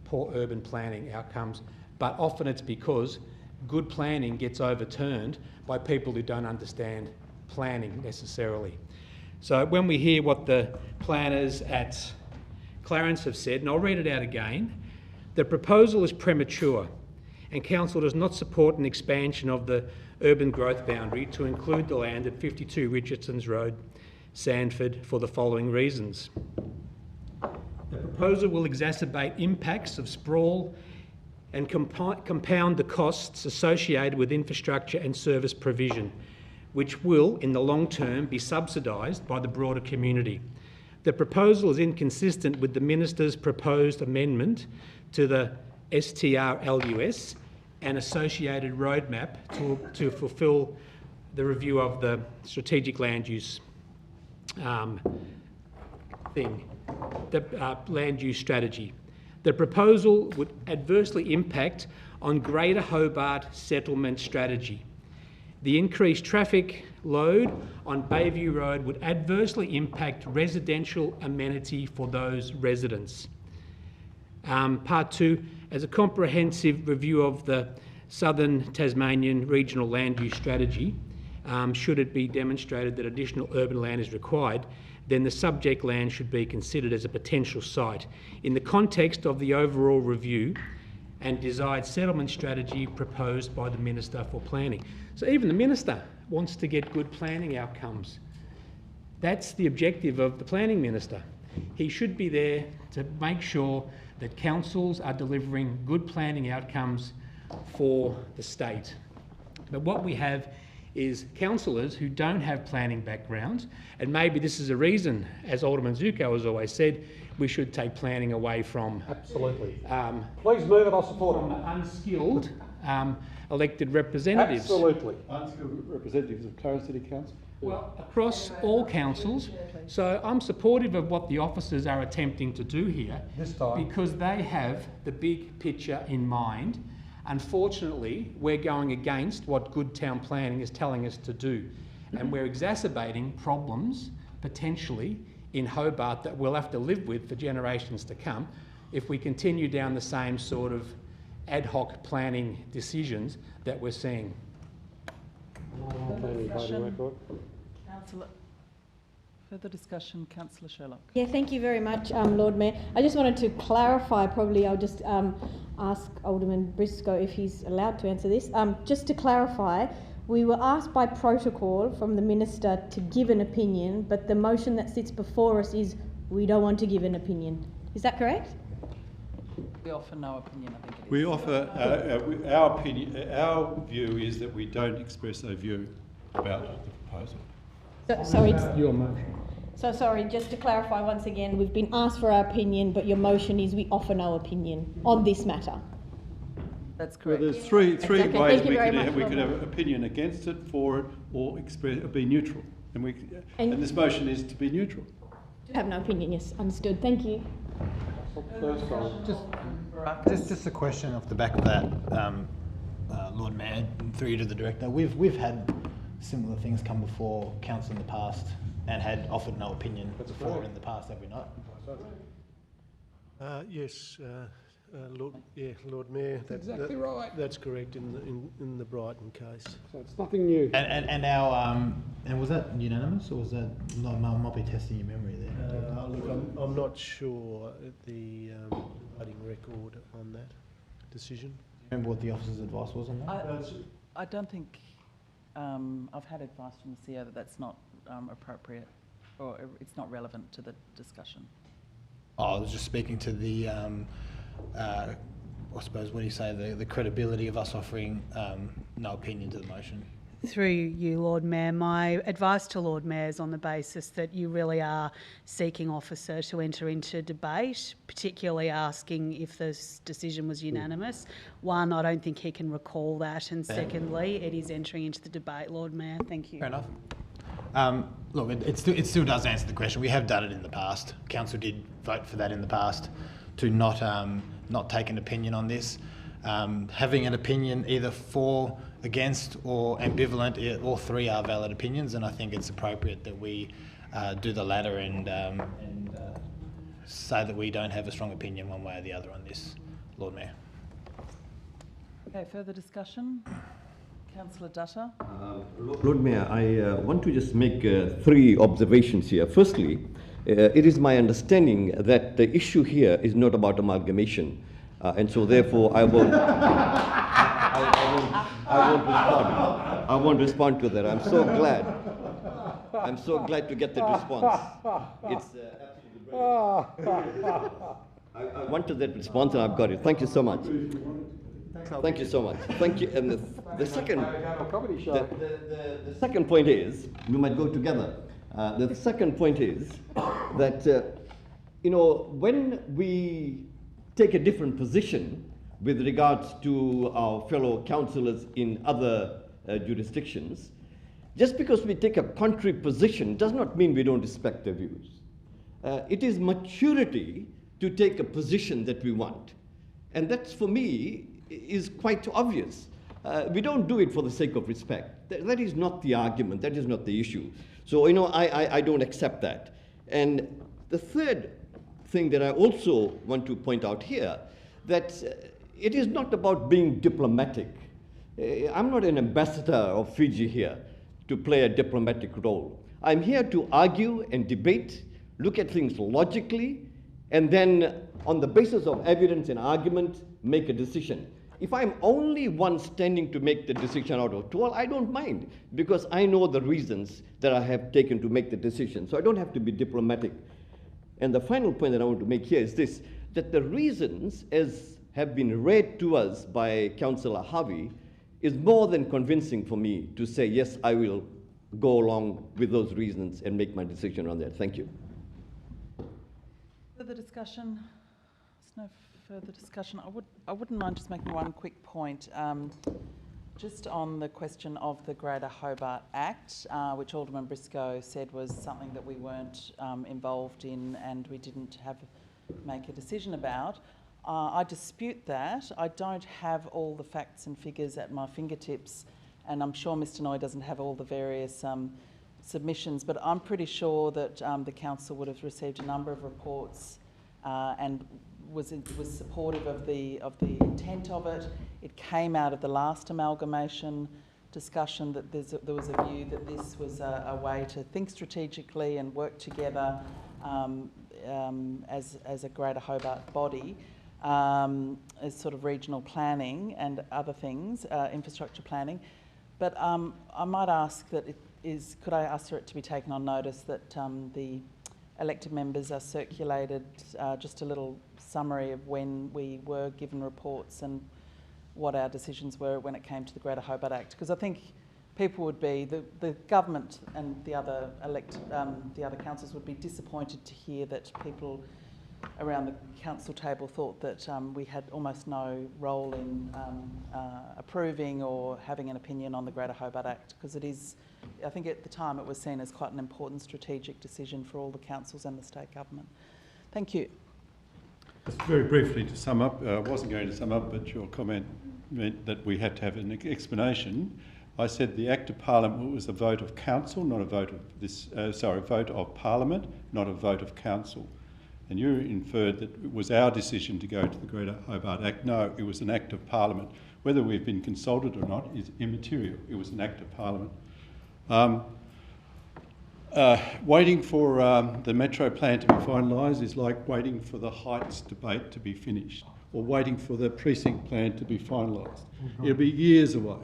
poor urban planning outcomes, but often it's because good planning gets overturned by people who don't understand planning necessarily. So when we hear what the planners at Clarence have said, and I'll read it out again, the proposal is premature and Council does not support an expansion of the urban growth boundary to include the land at 52 Richardson's Road, Sandford, for the following reasons. The proposal will exacerbate impacts of sprawl and compound the costs associated with infrastructure and service provision, which will, in the long term, be subsidised by the broader community. The proposal is inconsistent with the Minister's proposed amendment to the STRLUS and associated roadmap to fulfil the review of the strategic land use land use strategy. The proposal would adversely impact on Greater Hobart settlement strategy. The increased traffic load on Bayview Road would adversely impact residential amenity for those residents. Part 2, as a comprehensive review of the Southern Tasmanian Regional Land Use Strategy, should it be demonstrated that additional urban land is required, then the subject land should be considered as a potential site in the context of the overall review and desired settlement strategy proposed by the Minister for Planning. So even the Minister wants to get good planning outcomes. That's the objective of the Planning Minister. He should be there to make sure that councils are delivering good planning outcomes for the state. But what we have is councillors who don't have planning backgrounds, and maybe this is a reason, as Alderman Zuko has always said, we should take planning away from... Absolutely. Please move it, I'll support it. Unskilled elected representatives. Absolutely. Unskilled representatives of Clarence City Council? Well, across all councils. So I'm supportive of what the officers are attempting to do here, this time, because they have the big picture in mind. Unfortunately, we're going against what good town planning is telling us to do, and we're exacerbating problems potentially in Hobart that we'll have to live with for generations to come if we continue down the same sort of ad hoc planning decisions that we're seeing. Further discussion, Councillor Sherlock. Yeah, thank you very much, Lord Mayor. I just wanted to clarify, probably I'll just ask Alderman Briscoe if he's allowed to answer this. Just to clarify, we were asked by protocol from the Minister to give an opinion, but the motion that sits before us is we don't want to give an opinion. Is that correct? We offer no opinion, I think it is. We offer our opinion. Our view is that we don't express a view about the proposal. So it's your motion. So sorry, just to clarify once again, we've been asked for our opinion, but your motion is we offer no opinion on this matter. That's Well, correct. there's three okay. ways Thank you we very could much, have, we Lord could have Mayor. an opinion against it, for it, or be neutral. And this motion is to be neutral. To have no opinion, yes, understood. Thank you. First time. Just a question off the back of that, Lord Mayor, through you to the Director. We've had similar things come before Council in the past and had offered no opinion before in the past, have we not? Yes, Lord Mayor. Exactly right. That's correct in the Brighton case. So it's nothing new. And our and was that unanimous, or was that I might be testing your memory there? Look, I'm not sure the voting record on that decision. Remember what the officer's advice was on that? I don't think I've had advice from the CEO that that's not appropriate, or it's not relevant to the discussion. I was just speaking to the, I suppose, what do you say, the credibility of us offering no opinion to the motion. Through you, Lord Mayor, my advice to Lord Mayor is on the basis that you really are seeking officer to enter into debate, particularly asking if this decision was unanimous. One, I don't think he can recall that, and secondly, it is entering into the debate, Lord Mayor. Thank you. Fair enough. Look, it still does answer the question. We have done it in the past. Council did vote for that in the past, to not take an opinion on this. Having an opinion either for, against or ambivalent, all three are valid opinions, and I think it's appropriate that we do the latter and say that we don't have a strong opinion one way or the other on this, Lord Mayor. Okay, further discussion? Councillor Dutta. Lord Mayor, I want to just make three observations here. Firstly, it is my understanding that the issue here is not about amalgamation, and so therefore I won't respond to that. I'm so glad to get that response. It's absolutely brilliant. I wanted that response and I've got it. Thank you so much. Thank you so much. Thank you. And the second point is, we might go together. The second point is that, when we take a different position with regards to our fellow councillors in other jurisdictions, just because we take a contrary position does not mean we don't respect their views. It is maturity to take a position that we want. And that's, for me, is quite obvious. We don't do it for the sake of respect. That is not the argument, that is not the issue. So, I don't accept that. And the third thing that I also want to point out here, that it is not about being diplomatic. I'm not an ambassador of Fiji here to play a diplomatic role. I'm here to argue and debate, look at things logically, and then on the basis of evidence and argument, make a decision. If I'm only one standing to make the decision out of 12, I don't mind, because I know the reasons that I have taken to make the decision. So I don't have to be diplomatic. And the final point that I want to make here is this, that the reasons, as have been read to us by Councillor Harvey, is more than convincing for me to say, yes, I will go along with those reasons and make my decision on that. Thank you. Further discussion? There's no further discussion. I wouldn't mind just making one quick point. Just on the question of the Greater Hobart Act, which Alderman Briscoe said was something that we weren't involved in and we didn't make a decision about. I dispute that. I don't have all the facts and figures at my fingertips, and I'm sure Mr Noy doesn't have all the various submissions, but I'm pretty sure that the council would have received a number of reports and was supportive of the intent of it. It came out of the last amalgamation discussion that there was a view that this was a way to think strategically and work together as a Greater Hobart body, as sort of regional planning and other things, infrastructure planning. But I might ask that could I ask for it to be taken on notice that the elected members are circulated just a little summary of when we were given reports and what our decisions were when it came to the Greater Hobart Act, because I think people would be, the government and the other councils would be disappointed to hear that people around the council table thought that we had almost no role in approving or having an opinion on the Greater Hobart Act, because it is, I think at the time it was seen as quite an important strategic decision for all the councils and the state government. Thank you. Just very briefly to sum up, I wasn't going to sum up, but your comment meant that we had to have an explanation. I said the Act of Parliament was a vote of council, not a vote of this. Vote of Parliament, not a vote of council. And you inferred that it was our decision to go to the Greater Hobart Act. No, it was an Act of Parliament. Whether we've been consulted or not is immaterial. It was an Act of Parliament. Waiting for the Metro plan to be finalised is like waiting for the Heights debate to be finished, or waiting for the precinct plan to be finalised. It'll be years away.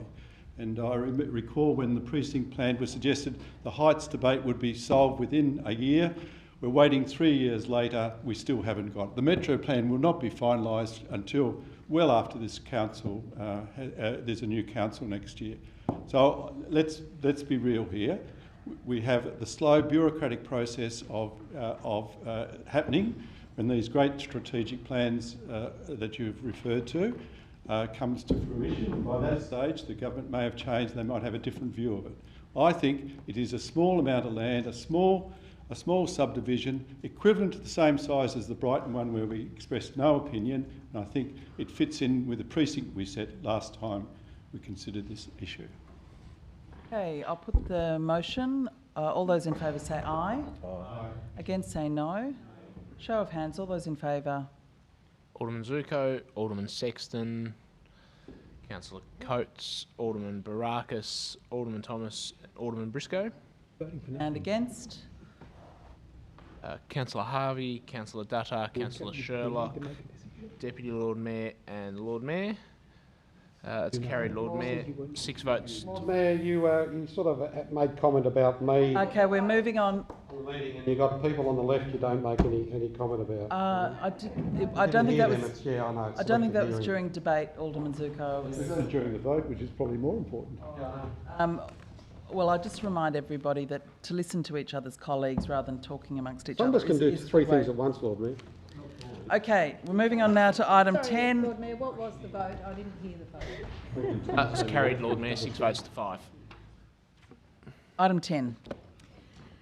And I recall when the precinct plan was suggested, the Heights debate would be solved within a year. We're waiting 3 years later, we still haven't got it. The Metro plan will not be finalised until well after this council, there's a new council next year. So let's be real here. We have the slow bureaucratic process of happening when these great strategic plans that you've referred to comes to fruition. By that stage, the government may have changed, they might have a different view of it. I think it is a small amount of land, a small subdivision, equivalent to the same size as the Brighton one where we expressed no opinion, and I think it fits in with the precinct we set last time we considered this issue. Okay, I'll put the motion. All those in favour say aye. Aye. Against say no. Show of hands, all those in favour. Alderman Zuko, Alderman Sexton, Councillor Coates, Alderman Barakis, Alderman Thomas, Alderman Briscoe. And against? Councillor Harvey, Councillor Dutta, Councillor Sherlock, Deputy Lord Mayor and Lord Mayor. It's carried, Lord Mayor. 6 votes. Lord Mayor, you sort of made comment about me. Okay, we're moving on. And you got people on the left you don't make any comment about. I don't think that was. Yeah, I know. I don't think that was during debate, Alderman Zuko. It was during the vote, which is probably more important. Well, I just remind everybody that to listen to each other's colleagues rather than talking amongst each other. Some of us can do 3 things at once, Lord Mayor. Okay, we're moving on now to item 10. Lord Mayor, what was the vote? I didn't hear the vote. It's carried, Lord Mayor. 6 votes to 5. Item 10.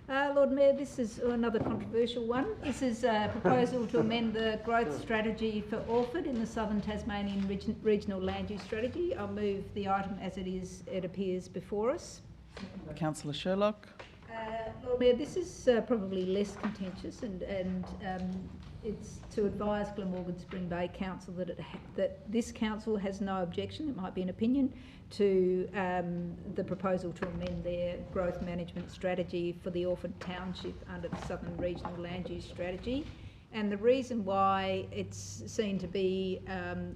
Lord Mayor, this is another controversial one. This is a proposal to amend the growth strategy for Orford in the Southern Tasmanian Regional Land Use Strategy. I'll move the item as it appears before us. Councillor Sherlock. Lord Mayor, this is probably less contentious, and it's to advise Glamorgan Spring Bay Council that this council has no objection, it might be an opinion, to the proposal to amend their growth management strategy for the Orford Township under the Southern Regional Land Use Strategy. And the reason why it's seen to be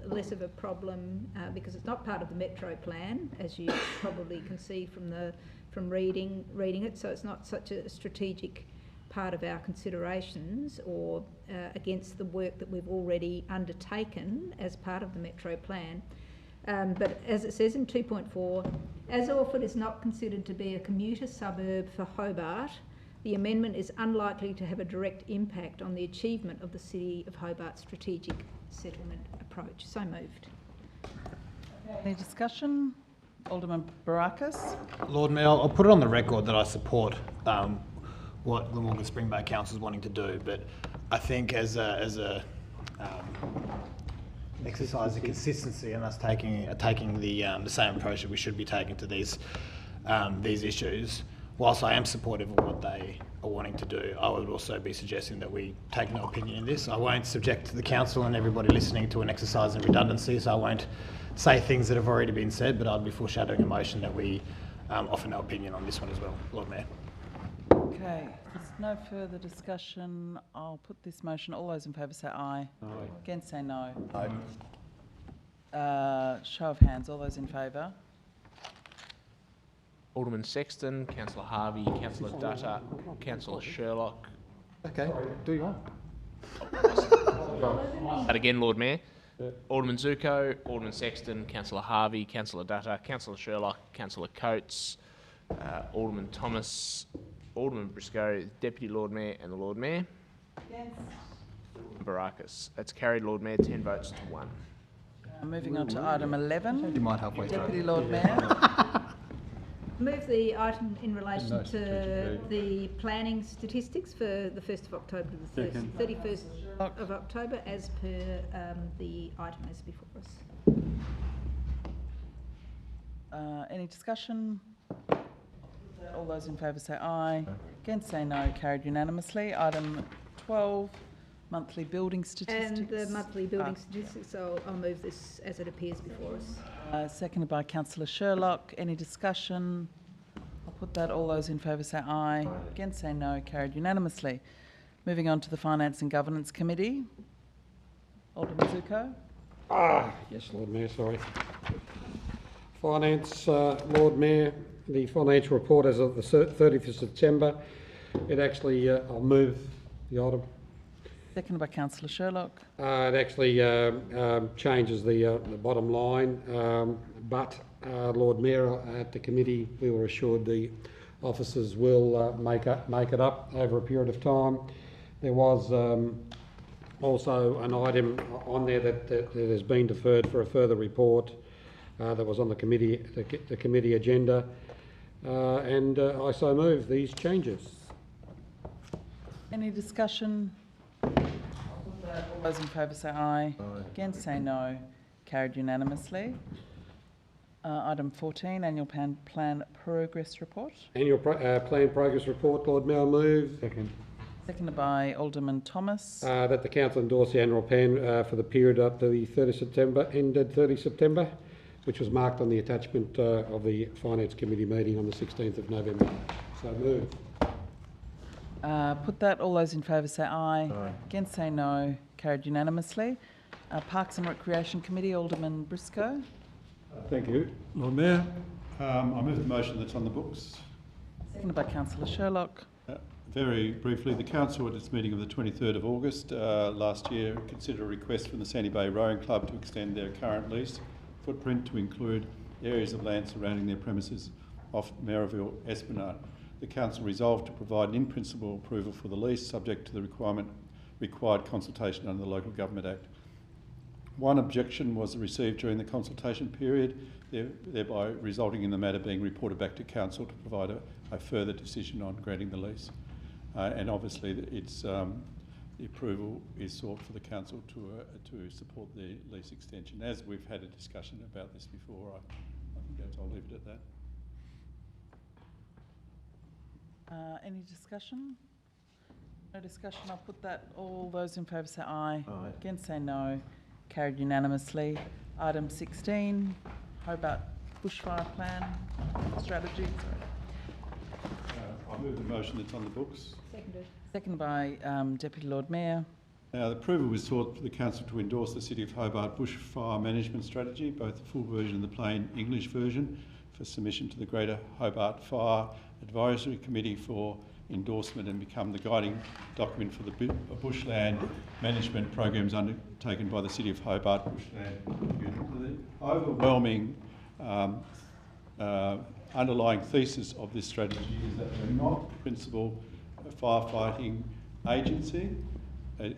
less of a problem, because it's not part of the Metro Plan, as you probably can see from reading it, so it's not such a strategic part of our considerations or against the work that we've already undertaken as part of the Metro Plan. But as it says in 2.4, as Orford is not considered to be a commuter suburb for Hobart, the amendment is unlikely to have a direct impact on the achievement of the City of Hobart's strategic settlement approach. So moved. Any discussion? Alderman Barakis. Lord Mayor, I'll put it on the record that I support what Glamorgan Spring Bay Council is wanting to do, but I think as a exercise of consistency and us taking the same approach that we should be taking to these issues, whilst I am supportive of what they are wanting to do, I would also be suggesting that we take no opinion in this. I won't subject the council and everybody listening to an exercise in redundancy, so I won't say things that have already been said, but I'd be foreshadowing a motion that we offer no opinion on this one as well, Lord Mayor. Okay, if there's no further discussion, I'll put this motion. All those in favour say aye. Aye. Against say no. Aye. Show of hands. All those in favour. Alderman Sexton, Councillor Harvey, Councillor Dutta, Councillor Sherlock. Okay, do you want? That again, Lord Mayor. Alderman Zuko, Alderman Sexton, Councillor Harvey, Councillor Dutta, Councillor Sherlock, Councillor Coates, Alderman Thomas, Alderman Briscoe, Deputy Lord Mayor and the Lord Mayor. Against? Barakis. That's carried, Lord Mayor, 10 votes to 1. Moving on to item 11. You might halfway through. Deputy Lord Mayor. Move the item in relation No, to the planning statistics for the 1st of October to the 31st of October as per the item as before us. Any discussion? All those in favour say aye. Against say no. Carried unanimously. Item 12, monthly building statistics. And the monthly building statistics, so I'll move this as it appears before us. Seconded by Councillor Sherlock. Any discussion? I'll put that. All those in favour say aye. Against say no. Carried unanimously. Moving on to the Finance and Governance Committee. Alderman Zuko. Yes, Lord Mayor, sorry. Finance, Lord Mayor, the financial report as of the 30th of September. It actually, I'll move the item. Seconded by Councillor Sherlock. It actually changes the bottom line, but Lord Mayor, at the committee, we were assured the officers will make it up over a period of time. There was also an item on there that has been deferred for a further report that was on the committee agenda, and I so move these changes. Any discussion? All those in favour say aye. Against say no. Carried unanimously. Item 14, annual plan progress report. Annual plan progress report, Lord Mayor, move. Second. Seconded by Alderman Thomas. That the council endorse the annual plan for the period up to the 30 September, ended 30 September, which was marked on the attachment of the Finance Committee meeting on the 16th of November. So move. Put that. All those in favour say aye. Against say no. Carried unanimously. Parks and Recreation Committee, Alderman Briscoe. Thank you, Lord Mayor. I move the motion that's on the books. Seconded by Councillor Sherlock. Very briefly, the Council at its meeting of the 23rd of August last year considered a request from the Sandy Bay Rowing Club to extend their current lease footprint to include areas of land surrounding their premises off Maryville Esplanade. The Council resolved to provide an in-principle approval for the lease subject to the required consultation under the Local Government Act. One objection was received during the consultation period, thereby resulting in the matter being reported back to Council to provide a further decision on granting the lease. And obviously, the approval is sought for the Council to support the lease extension. As we've had a discussion about this before, I think I'll leave it at that. Any discussion? No discussion. I'll put that. All those in favour say aye. Against say no. Carried unanimously. Item 16, Hobart Bushfire Plan Strategy. I move the motion that's on the books. Seconded. Seconded by Deputy Lord Mayor. Now, the approval was sought for the Council to endorse the City of Hobart Bushfire Management Strategy, both the full version and the plain English version, for submission to the Greater Hobart Fire Advisory Committee for endorsement and become the guiding document for the bushland management programs undertaken by the City of Hobart Bushland Unit. The overwhelming underlying thesis of this strategy is that we're not the principal firefighting agency.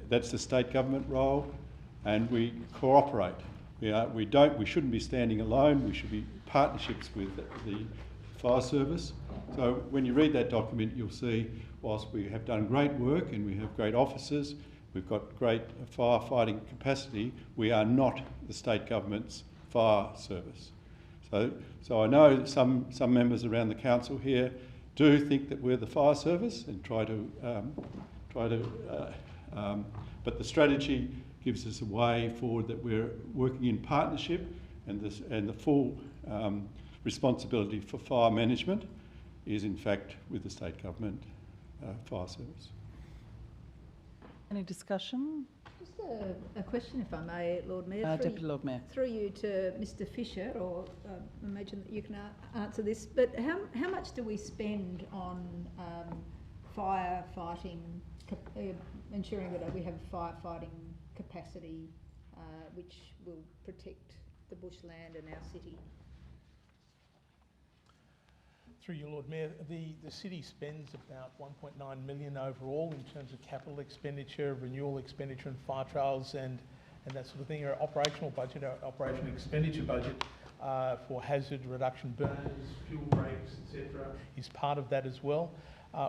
That's the state government role, and we cooperate. We shouldn't be standing alone. We should be partnerships with the fire service. So when you read that document, you'll see, whilst we have done great work and we have great officers, we've got great firefighting capacity, we are not the state government's fire service. So I know that some members around the council here do think that we're the fire service and but the strategy gives us a way forward that we're working in partnership, and the full responsibility for fire management is in fact with the state government fire service. Any discussion? Just a question, if I may, Lord Mayor. Deputy Lord Mayor. Through you to Mr Fisher, or I imagine that you can answer this, but how much do we spend on firefighting, ensuring that we have firefighting capacity which will protect the bushland and our city. Through you, Lord Mayor, the city spends about 1.9 million overall in terms of capital expenditure, renewal expenditure and fire trails and that sort of thing. Our operational budget, our operational expenditure budget for hazard reduction burners, fuel breaks, etc. is part of that as well.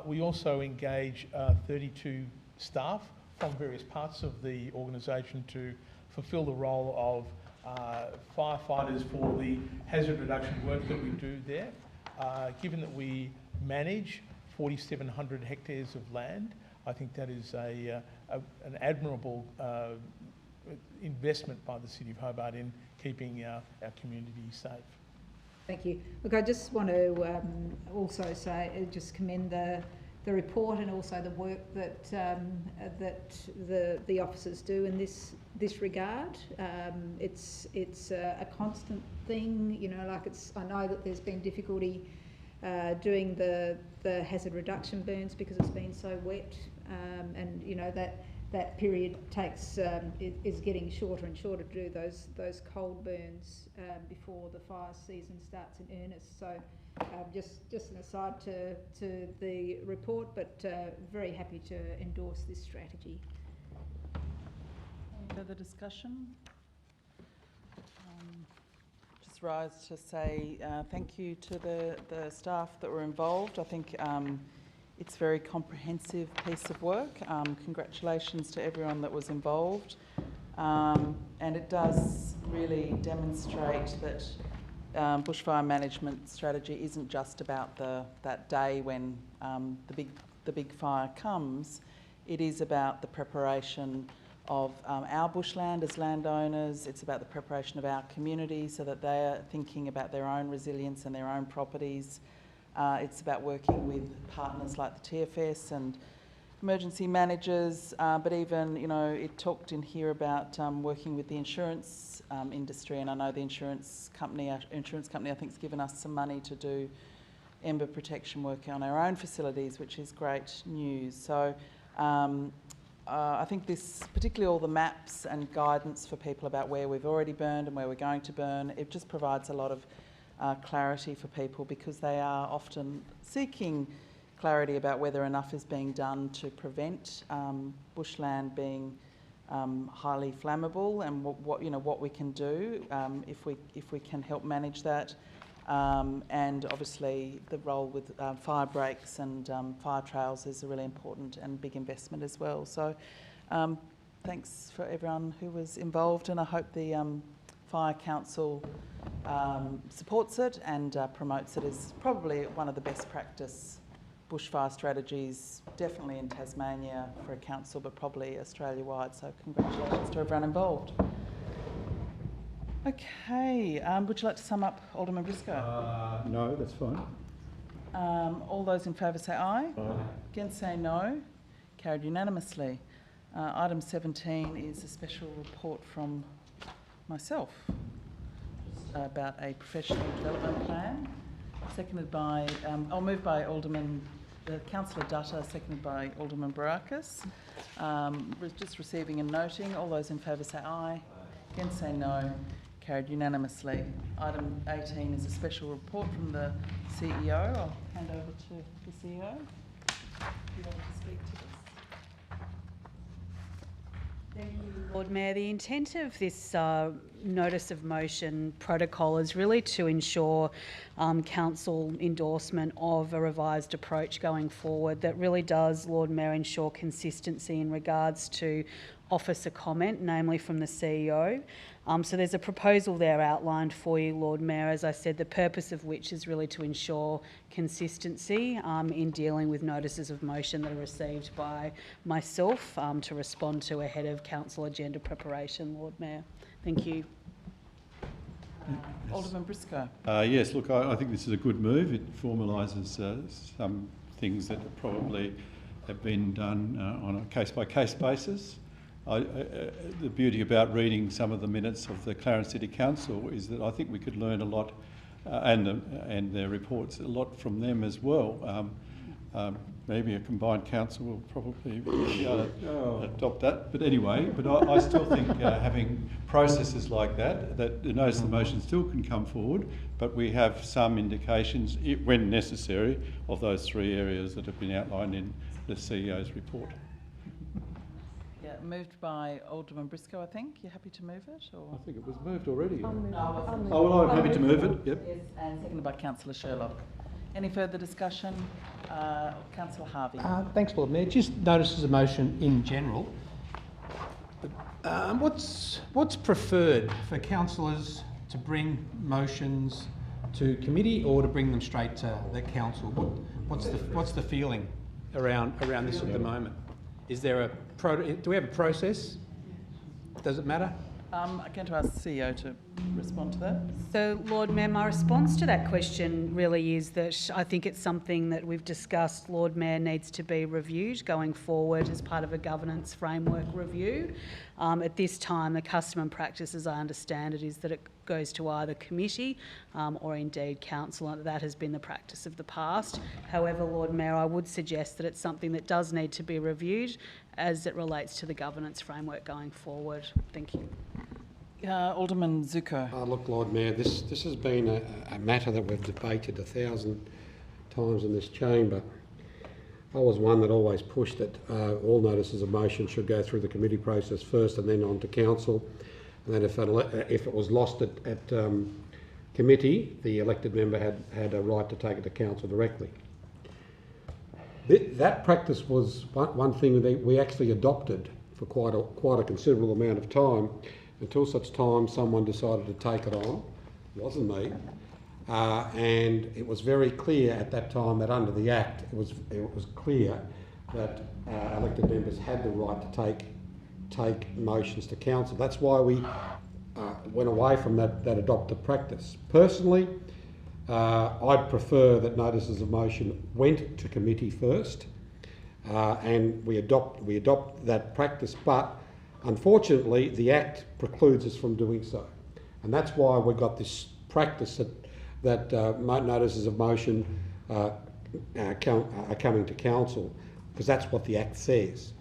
We also engage 32 staff from various parts of the organisation to fulfil the role of firefighters for the hazard reduction work that we do there. Given that we manage 4,700 hectares of land, I think that is an admirable investment by the City of Hobart in keeping our community safe. Thank you. Look, I just want to also say, just commend the report and also the work that the officers do in this regard. It's a constant thing, you know. Like I know that there's been difficulty doing the hazard reduction burns because it's been so wet, and you know that period is getting shorter and shorter to do those cold burns before the fire season starts in earnest. So just an aside to the report, but very happy to endorse this strategy. Any further discussion? Just rise to say thank you to the staff that were involved. I think it's a very comprehensive piece of work. Congratulations to everyone that was involved. And it does really demonstrate that bushfire management strategy isn't just about that day when the big fire comes. It is about the preparation of our bushland as landowners. It's about the preparation of our community so that they are thinking about their own resilience and their own properties. It's about working with partners like the TFS and emergency managers, but even, you know, it talked in here about working with the insurance industry, and I know the our insurance company I think has given us some money to do ember protection work on our own facilities, which is great news. So I think this, particularly all the maps and guidance for people about where we've already burned and where we're going to burn, it just provides a lot of clarity for people, because they are often seeking clarity about whether enough is being done to prevent bushland being highly flammable, and what we can do if we can help manage that, and obviously the role with fire breaks and fire trails is a really important and big investment as well. So thanks for everyone who was involved, and I hope the Fire Council supports it and promotes it as probably one of the best practice bushfire strategies, definitely in Tasmania for a council, but probably Australia-wide. So congratulations to everyone involved. Okay, would you like to sum up, Alderman Briscoe? No, that's fine. All those in favour say aye. Aye. Against say no. Carried unanimously. Item 17 is a special report from myself about a professional development plan, seconded by, moved by Councillor Dutta, seconded by Alderman Barakis. Just receiving and noting, all those in favour say aye. Against say no. Carried unanimously. Item 18 is a special report from the CEO. I'll hand over to the CEO. If you want to speak to this. Thank you, Lord Mayor. The intent of this notice of motion protocol is really to ensure council endorsement of a revised approach going forward that really does, Lord Mayor, ensure consistency in regards to officer comment, namely from the CEO. So there's a proposal there outlined for you, Lord Mayor, as I said, the purpose of which is really to ensure consistency in dealing with notices of motion that are received by myself to respond to ahead of council agenda preparation, Lord Mayor. Thank you. Alderman Briscoe. Yes, look, I think this is a good move. It formalises some things that probably have been done on a case-by-case basis. The beauty about reading some of the minutes of the Clarence City Council is that I think we could learn a lot, and their reports, a lot from them as well. maybe a combined council will probably be able to adopt that. But anyway, I still think having processes like that the notice of the motion still can come forward, but we have some indications, when necessary, of those 3 areas that have been outlined in the CEO's report. Yeah, moved by Alderman Briscoe, I think. You happy to move it? Or? I think it was moved already. I'm happy to move it. Yep. Yes, and seconded by Councillor Sherlock. Any further discussion? Councillor Harvey. Thanks, Lord Mayor. Just notices of motion in general. What's preferred for councillors to bring motions to committee or to bring them straight to the council? What's the feeling around this at the moment? Is there do we have a process? Does it matter? I'm going to ask the CEO to respond to that. So, Lord Mayor, my response to that question really is that I think it's something that we've discussed, Lord Mayor, needs to be reviewed going forward as part of a governance framework review. At this time, the custom and practice, as I understand it, is that it goes to either committee or indeed council, and that has been the practice of the past. However, Lord Mayor, I would suggest that it's something that does need to be reviewed as it relates to the governance framework going forward. Thank you. Alderman Zuko. Look, Lord Mayor, this has been a matter that we've debated 1,000 times in this chamber. I was one that always pushed that all notices of motion should go through the committee process first and then on to council. And then if it was lost at committee, the elected member had a right to take it to council directly. That practice was one thing that we actually adopted for quite a considerable amount of time, until such time someone decided to take it on. It wasn't me. And it was very clear at that time that under the Act, it was clear that elected members had the right to take motions to council. That's why we went away from that adopted practice. Personally, I'd prefer that notices of motion went to committee first, and we adopt that practice. But unfortunately, the Act precludes us from doing so, and that's why we've got this practice that notices of motion are coming to council, because that's what the Act says.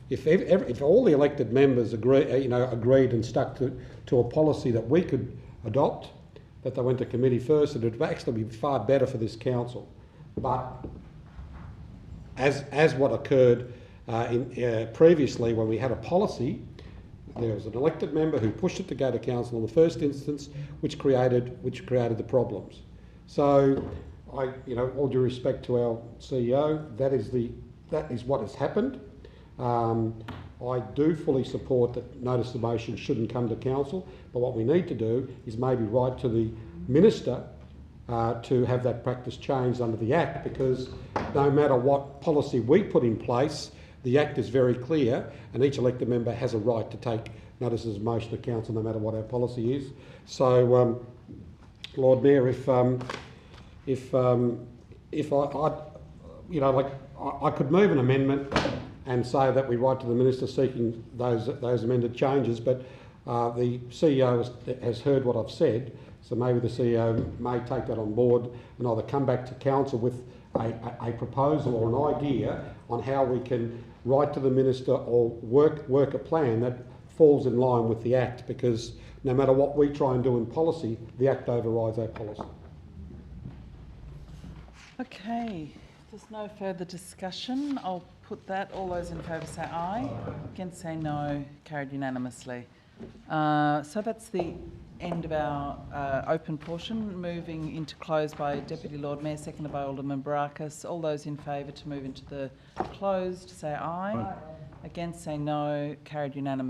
If all the elected members agreed and stuck to a policy that we could adopt, that they went to committee first, it would actually be far better for this council. But as what occurred previously, when we had a policy, there was an elected member who pushed it to go to council in the first instance, which created the problems. So, all due respect to our CEO, that is what has happened. I do fully support that notice of motion shouldn't come to council, but what we need to do is maybe write to the minister to have that practice changed under the Act, because no matter what policy we put in place, the Act is very clear, and each elected member has a right to take notices of motion to council, no matter what our policy is. So, Lord Mayor, I could move an amendment and say that we write to the minister seeking those amended changes, but the CEO has heard what I've said, so maybe the CEO may take that on board and either come back to council with a proposal or an idea on how we can write to the minister or work a plan that falls in line with the Act, because no matter what we try and do in policy, the Act overrides our policy. Okay, if there's no further discussion, I'll put that. All those in favour say aye. Against say no. Carried unanimously. So that's the end of our open portion. Moving into close by Deputy Lord Mayor, seconded by Alderman Barakis. All those in favour to move into the closed say aye. Against say no. Carried unanimously.